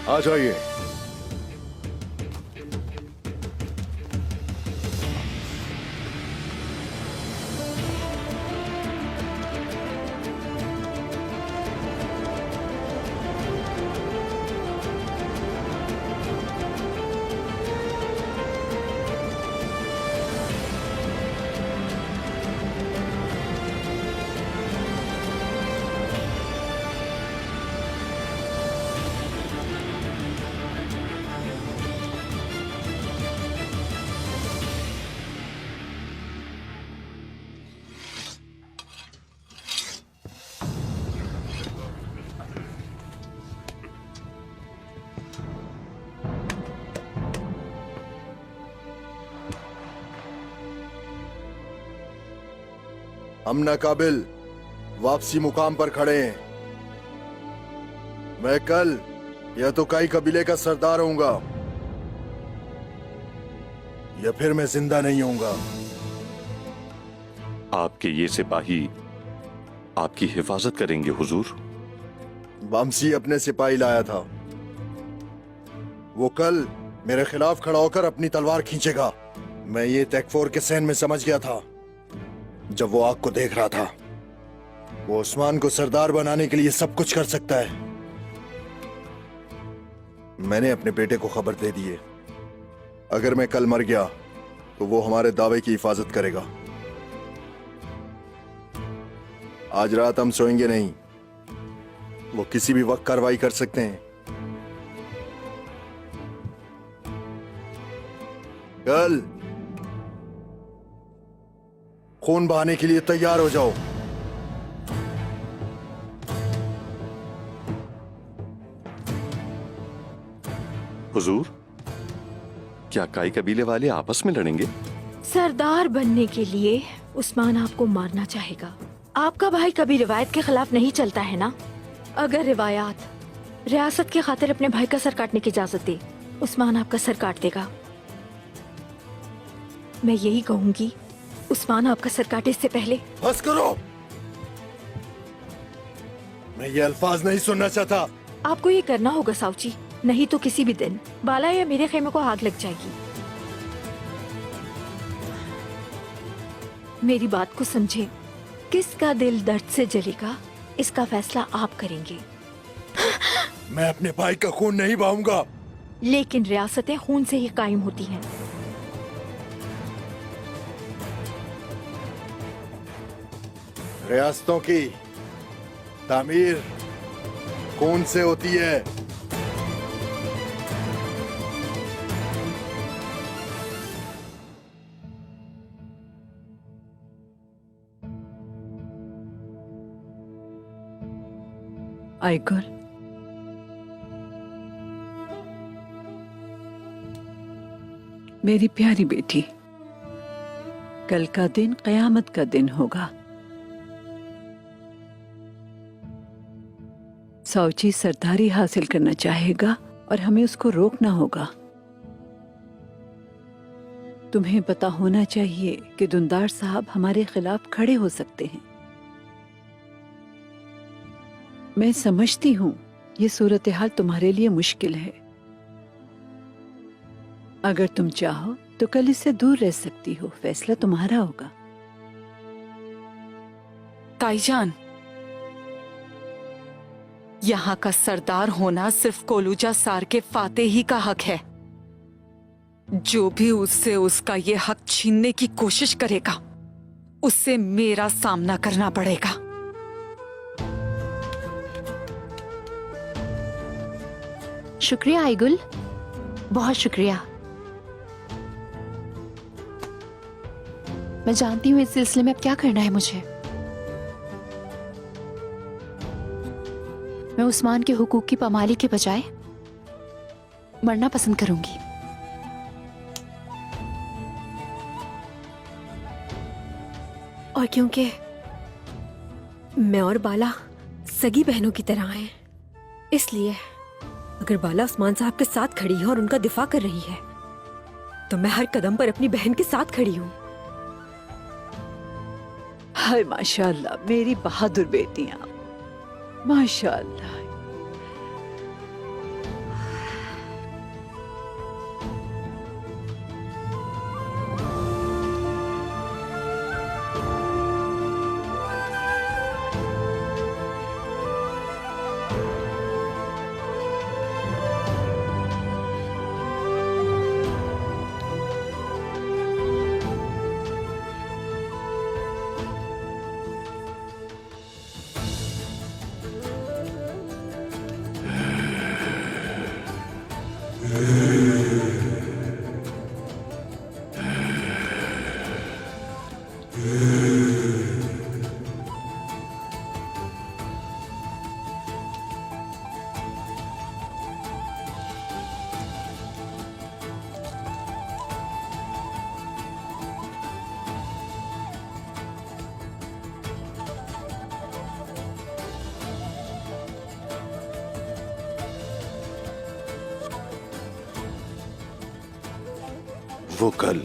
A: आ जाइए।
H: हम नाकाबिल वापसी मुकाम पर खड़े हैं। मैं कल या तो काई कबीले का सरदार होऊंगा या फिर मैं जिंदा नहीं होऊंगा।
J: आपके ये सिपाही आपकी हिफाजत करेंगे हुजूर।
H: वामसी अपने सिपाही लाया था। वो कल मेरे खिलाफ खड़ा होकर अपनी तलवार खींचेगा। मैं ये तकफोर के सहन में समझ गया था जब वो आग को देख रहा था। वो उस्मान को सरदार बनाने के लिए सब कुछ कर सकता है। मैंने अपने बेटे को खबर दे दी है। अगर मैं कल मर गया तो वो हमारे दावे की हिफाजत करेगा। आज रात हम सोएंगे नहीं। वो किसी भी वक्त कार्रवाई कर सकते हैं। कल खून बहाने के लिए तैयार हो जाओ।
J: हुजूर, क्या काई कबीले वाले आपस में लड़ेंगे?
M: सरदार बनने के लिए उस्मान आपको मारना चाहेगा। आपका भाई कभी रिवायत के खिलाफ नहीं चलता है ना? अगर रिवायात रियासत की खातिर अपने भाई का सर काटने की इजाजत दे, उस्मान आपका सर काट देगा। मैं यही कहूंगी, उस्मान आपका सर काटे इससे पहले।
H: बस करो। मैं ये अल्फाज नहीं सुनना चाहता।
M: आपको ये करना होगा साउची, नहीं तो किसी भी दिन बाला या मेरे खेमे को आग लग जाएगी। मेरी बात को समझे। किसका दिल दर्द से जलेगा, इसका फैसला आप करेंगे।
H: मैं अपने भाई का खून नहीं बहाऊंगा।
M: लेकिन रियासतें खून से ही कायम होती हैं।
H: रियासतों की तामीर खून से होती है।
G: आइगुल, मेरी प्यारी बेटी, कल का दिन कयामत का दिन होगा। सौची सरदारी हासिल करना चाहेगा और हमें उसको रोकना होगा। तुम्हें पता होना चाहिए कि दुंदार साहब हमारे खिलाफ खड़े हो सकते हैं। मैं समझती हूं ये सूरत हाल तुम्हारे लिए मुश्किल है। अगर तुम चाहो तो कल इससे दूर रह सकती हो, फैसला तुम्हारा होगा।
N: ताईजान, यहाँ का सरदार होना सिर्फ कोलूजा सार के फाते ही का हक है। जो भी उससे उसका ये हक छीनने की कोशिश करेगा, उससे मेरा सामना करना पड़ेगा।
L: शुक्रिया आइगुल, बहुत शुक्रिया। मैं जानती हूँ इस सिलसिले में अब क्या करना है मुझे। मैं उस्मान के हुकूक की पामाली के बजाय मरना पसंद करूंगी।
M: और क्योंकि मैं और बाला सगी बहनों की तरह हैं, इसलिए अगर बाला उस्मान साहब के साथ खड़ी है और उनका दिफा कर रही है, तो मैं हर कदम पर अपनी बहन के साथ खड़ी हूँ।
G: हाय माशाअल्लाह, मेरी बहादुर बेटियां, माशाअल्लाह।
H: वो कल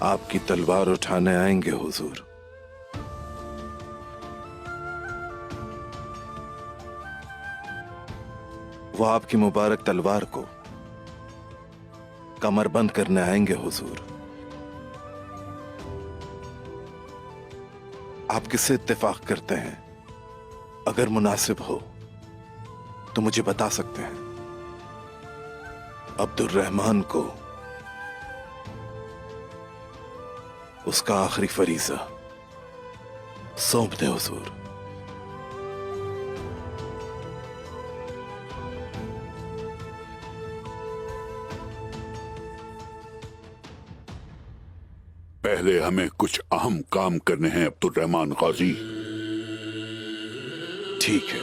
H: आपकी तलवार उठाने आएंगे हुजूर। वो आपकी मुबारक तलवार को कमरबंद करने आएंगे हुजूर। आप किससे इत्तेफाक करते हैं? अगर मुनासिब हो तो मुझे बता सकते हैं। अब्दुर्रहमान को उसका आखिरी फरीजा सौंप दे हुजूर।
O: पहले हमें कुछ अहम काम करने हैं अब्दुर्रहमान गाजी।
H: ठीक है।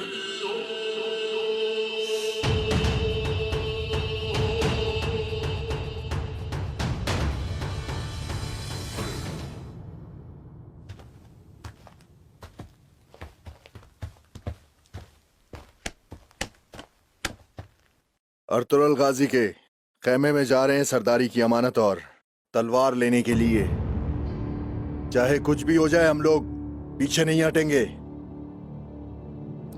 D: अर्तुगरुल गाजी के खेमे में जा रहे हैं सरदारी की अमानत और तलवार लेने के लिए। चाहे कुछ भी हो जाए, हम लोग पीछे नहीं हटेंगे।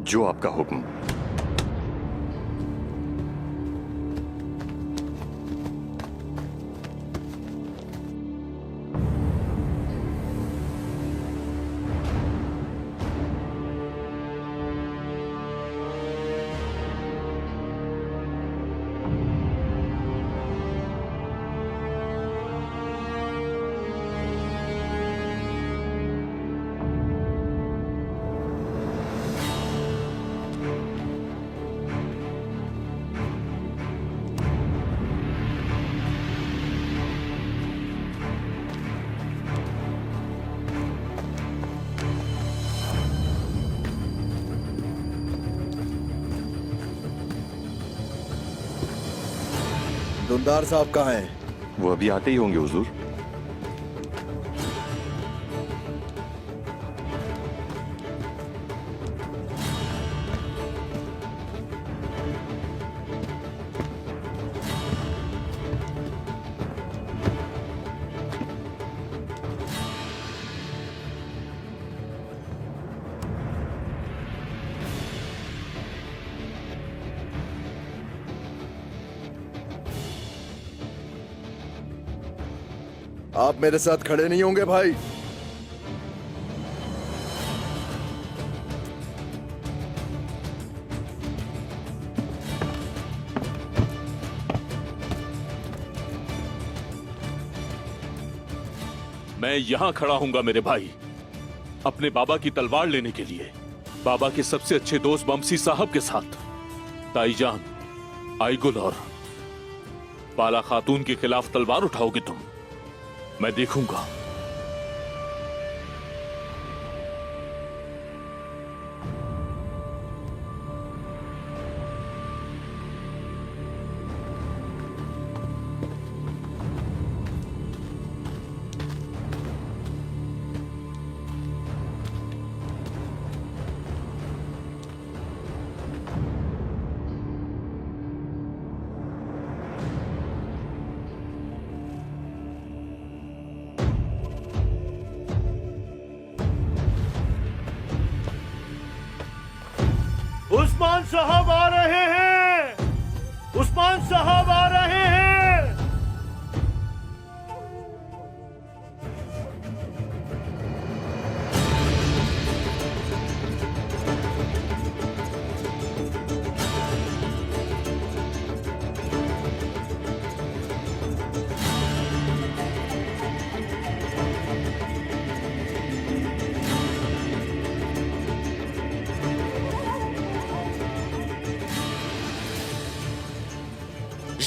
J: जो आपका हुक्म।
H: दुलदार साहब कहाँ हैं?
J: वो अभी आते ही होंगे हुजूर।
H: आप मेरे साथ खड़े नहीं होंगे भाई?
P: मैं यहां खड़ा हूंगा मेरे भाई, अपने बाबा की तलवार लेने के लिए, बाबा के सबसे अच्छे दोस्त बमसी साहब के साथ। ताईजान, आईगुल और पाला खातून के खिलाफ तलवार उठाओगे तुम, मैं देखूंगा।
I: उस्मान साहब आ रहे हैं, उस्मान साहब आ रहे हैं।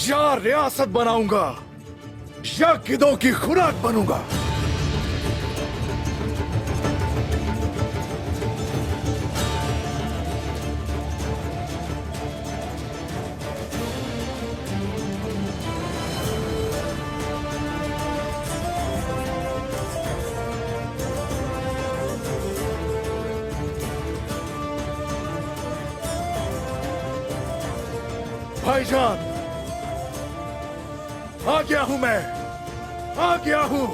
A: या रियासत बनाऊंगा या गिद्धों की खुराक बनूंगा। भाईजान, आ गया हूं मैं, आ गया हूं।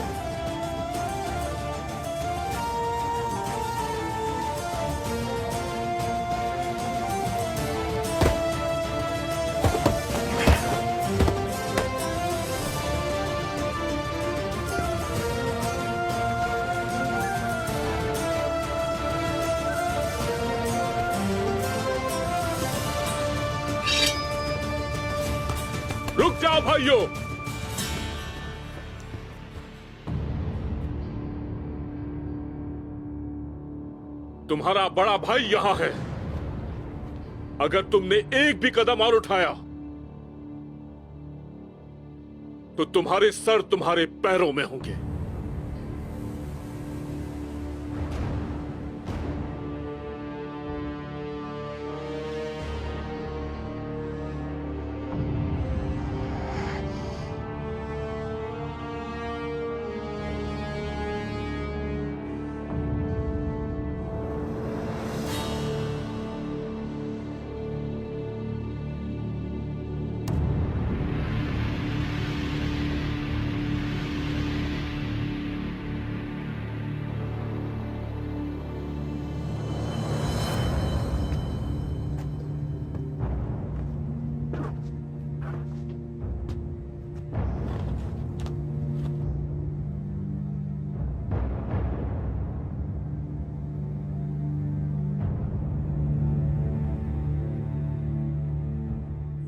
P: रुक जाओ भाइयों, तुम्हारा बड़ा भाई यहां है। अगर तुमने एक भी कदम और उठाया तो तुम्हारे सर तुम्हारे पैरों में होंगे।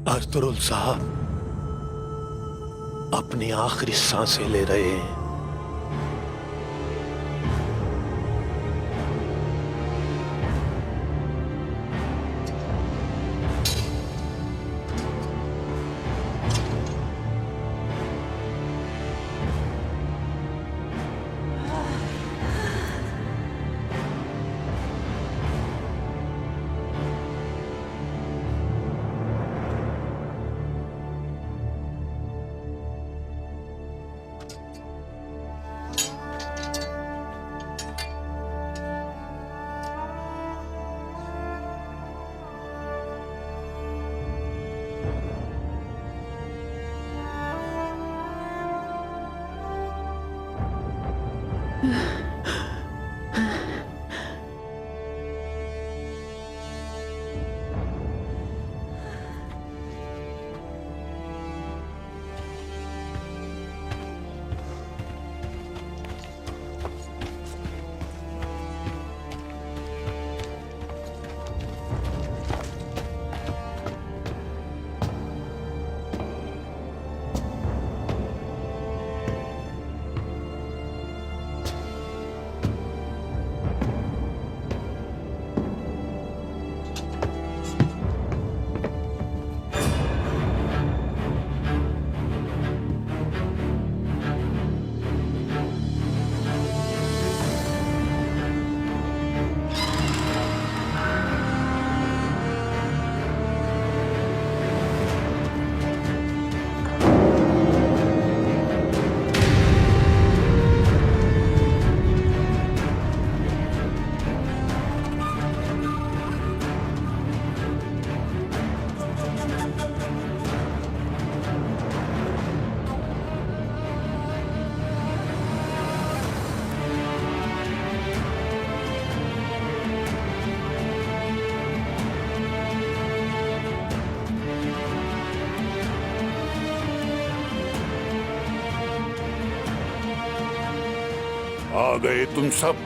I: अर्तुरुल साहब अपनी आखिरी सांसें ले रहे हैं।
O: आ गए तुम सब,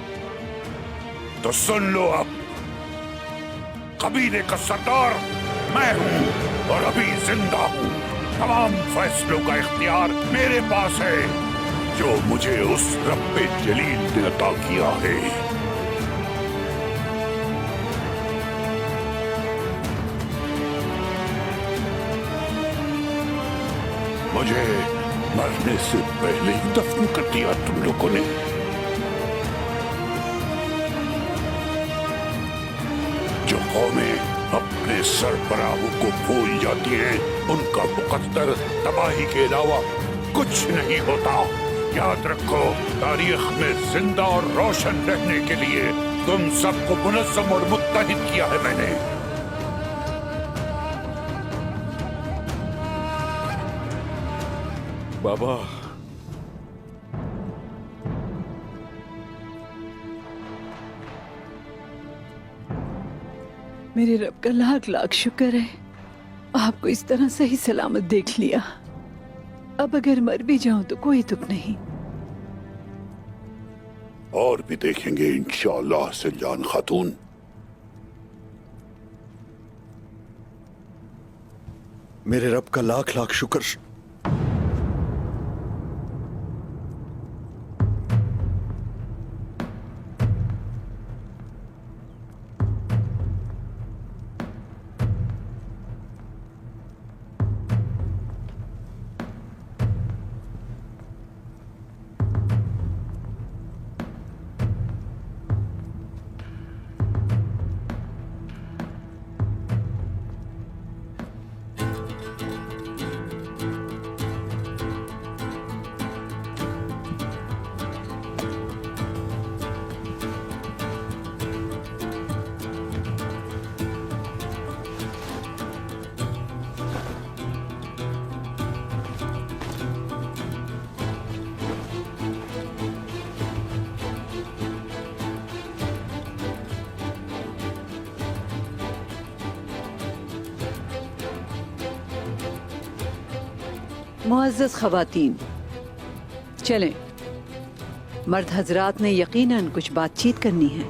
O: तो सुन लो अब। कबीले का सरदार मैं हूं और अभी जिंदा हूं। तमाम फैसलों का इख्तियार मेरे पास है जो मुझे उस रब्बे जलील ने अता किया है। मुझे मरने से पहले ही दफन कर दिया तुम लोगों ने। जो कौमें अपने सरबराहों को भूल जाती हैं, उनका मुकद्दर तबाही के अलावा कुछ नहीं होता। याद रखो, तारीख में जिंदा और रोशन रहने के लिए तुम सबको मुनज़्ज़म और मुत्तहिद किया है मैंने।
B: बाबा,
G: मेरे रब का लाख लाख शुक्र है आपको इस तरह सही सलामत देख लिया। अब अगर मर भी जाऊं तो कोई दुख नहीं।
O: और भी देखेंगे इंशाअल्लाह सिलजान खातून।
D: मेरे रब का लाख लाख शुक्र।
G: मुअज़्ज़ज़ ख़वातीन, चलें। मर्द हजरात ने यकीनन कुछ बातचीत करनी है।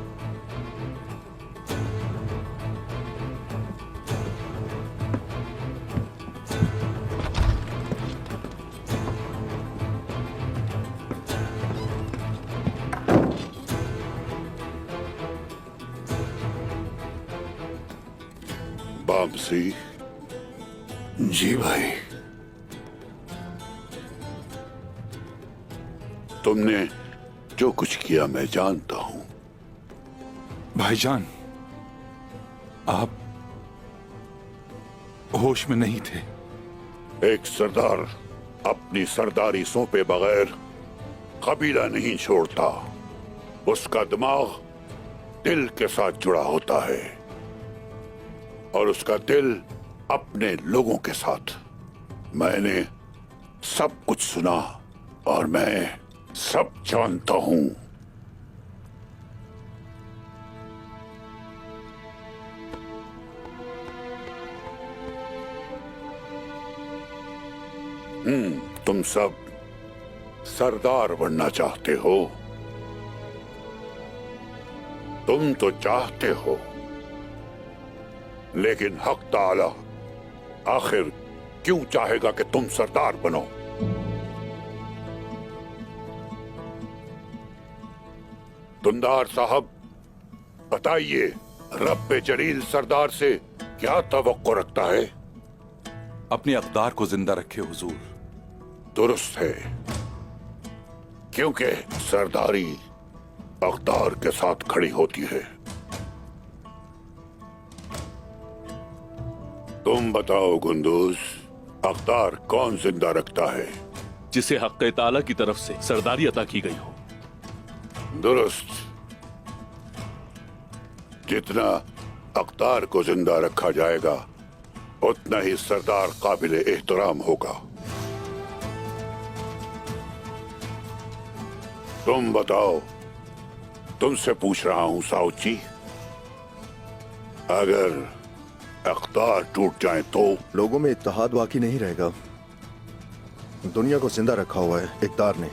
O: बामसी जी भाई, तुमने जो कुछ किया मैं जानता हूं।
F: भाईजान, आप होश में नहीं थे।
O: एक सरदार अपनी सरदारी सौंपे बगैर कबीला नहीं छोड़ता। उसका दिमाग दिल के साथ जुड़ा होता है और उसका दिल अपने लोगों के साथ। मैंने सब कुछ सुना और मैं सब जानता हूं। तुम सब सरदार बनना चाहते हो। तुम तो चाहते हो, लेकिन हक ताला आखिर क्यों चाहेगा कि तुम सरदार बनो? दुंदार साहब, बताइए, रब्बे जलील सरदार से क्या तवक्को रखता है?
F: अपनी अक़दार को जिंदा रखे हुजूर।
O: दुरुस्त है, क्योंकि सरदारी अक़दार के साथ खड़ी होती है। तुम बताओ गुंदूज, अक़दार कौन जिंदा रखता है?
P: जिसे हक़ ताला की तरफ से सरदारी अता की गई हो।
O: दुरुस्त। जितना अक़दार को जिंदा रखा जाएगा, उतना ही सरदार काबिल एहतराम होगा। तुम बताओ, तुमसे पूछ रहा हूं साउची, अगर अक़दार टूट जाए तो?
D: लोगों में इत्तेहाद बाकी नहीं रहेगा। दुनिया को जिंदा रखा हुआ है इक़्तिदार ने।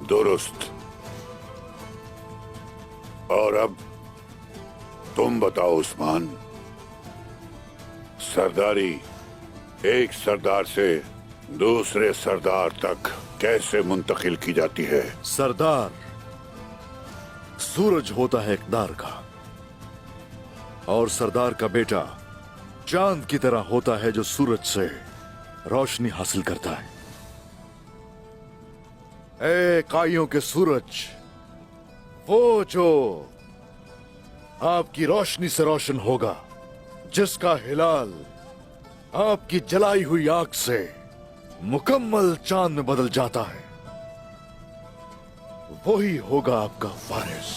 O: दुरुस्त। और अब तुम बताओ उस्मान, सरदारी एक सरदार से दूसरे सरदार तक कैसे मुंतकिल की जाती है?
A: सरदार सूरज होता है इक़्तिदार का, और सरदार का बेटा चांद की तरह होता है जो सूरज से रोशनी हासिल करता है। ए काइयों के सूरज, वो जो आपकी रोशनी से रोशन होगा, जिसका हिलाल आपकी जलाई हुई आंख से मुकम्मल चांद में बदल जाता है, वही होगा आपका वारिस।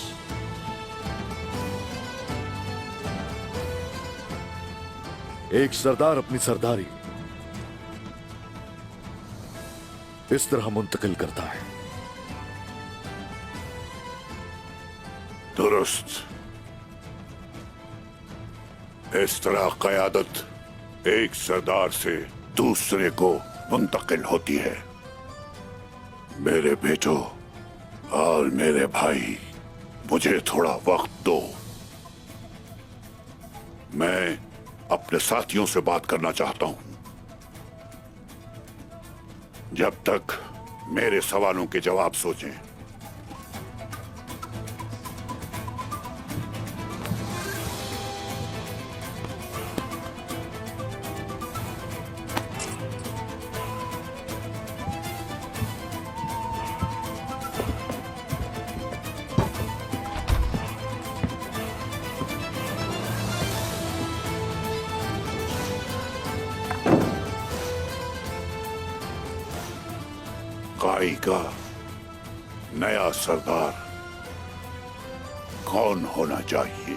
A: एक सरदार अपनी सरदारी इस तरह मुंतकिल करता है।
O: दुरुस्त। इस तरह क़यादत एक सरदार से दूसरे को मुंतकिल होती है। मेरे बेटो और मेरे भाई, मुझे थोड़ा वक्त दो। मैं अपने साथियों से बात करना चाहता हूं। जब तक मेरे सवालों के जवाब सोचें। काई का नया सरदार कौन होना चाहिए?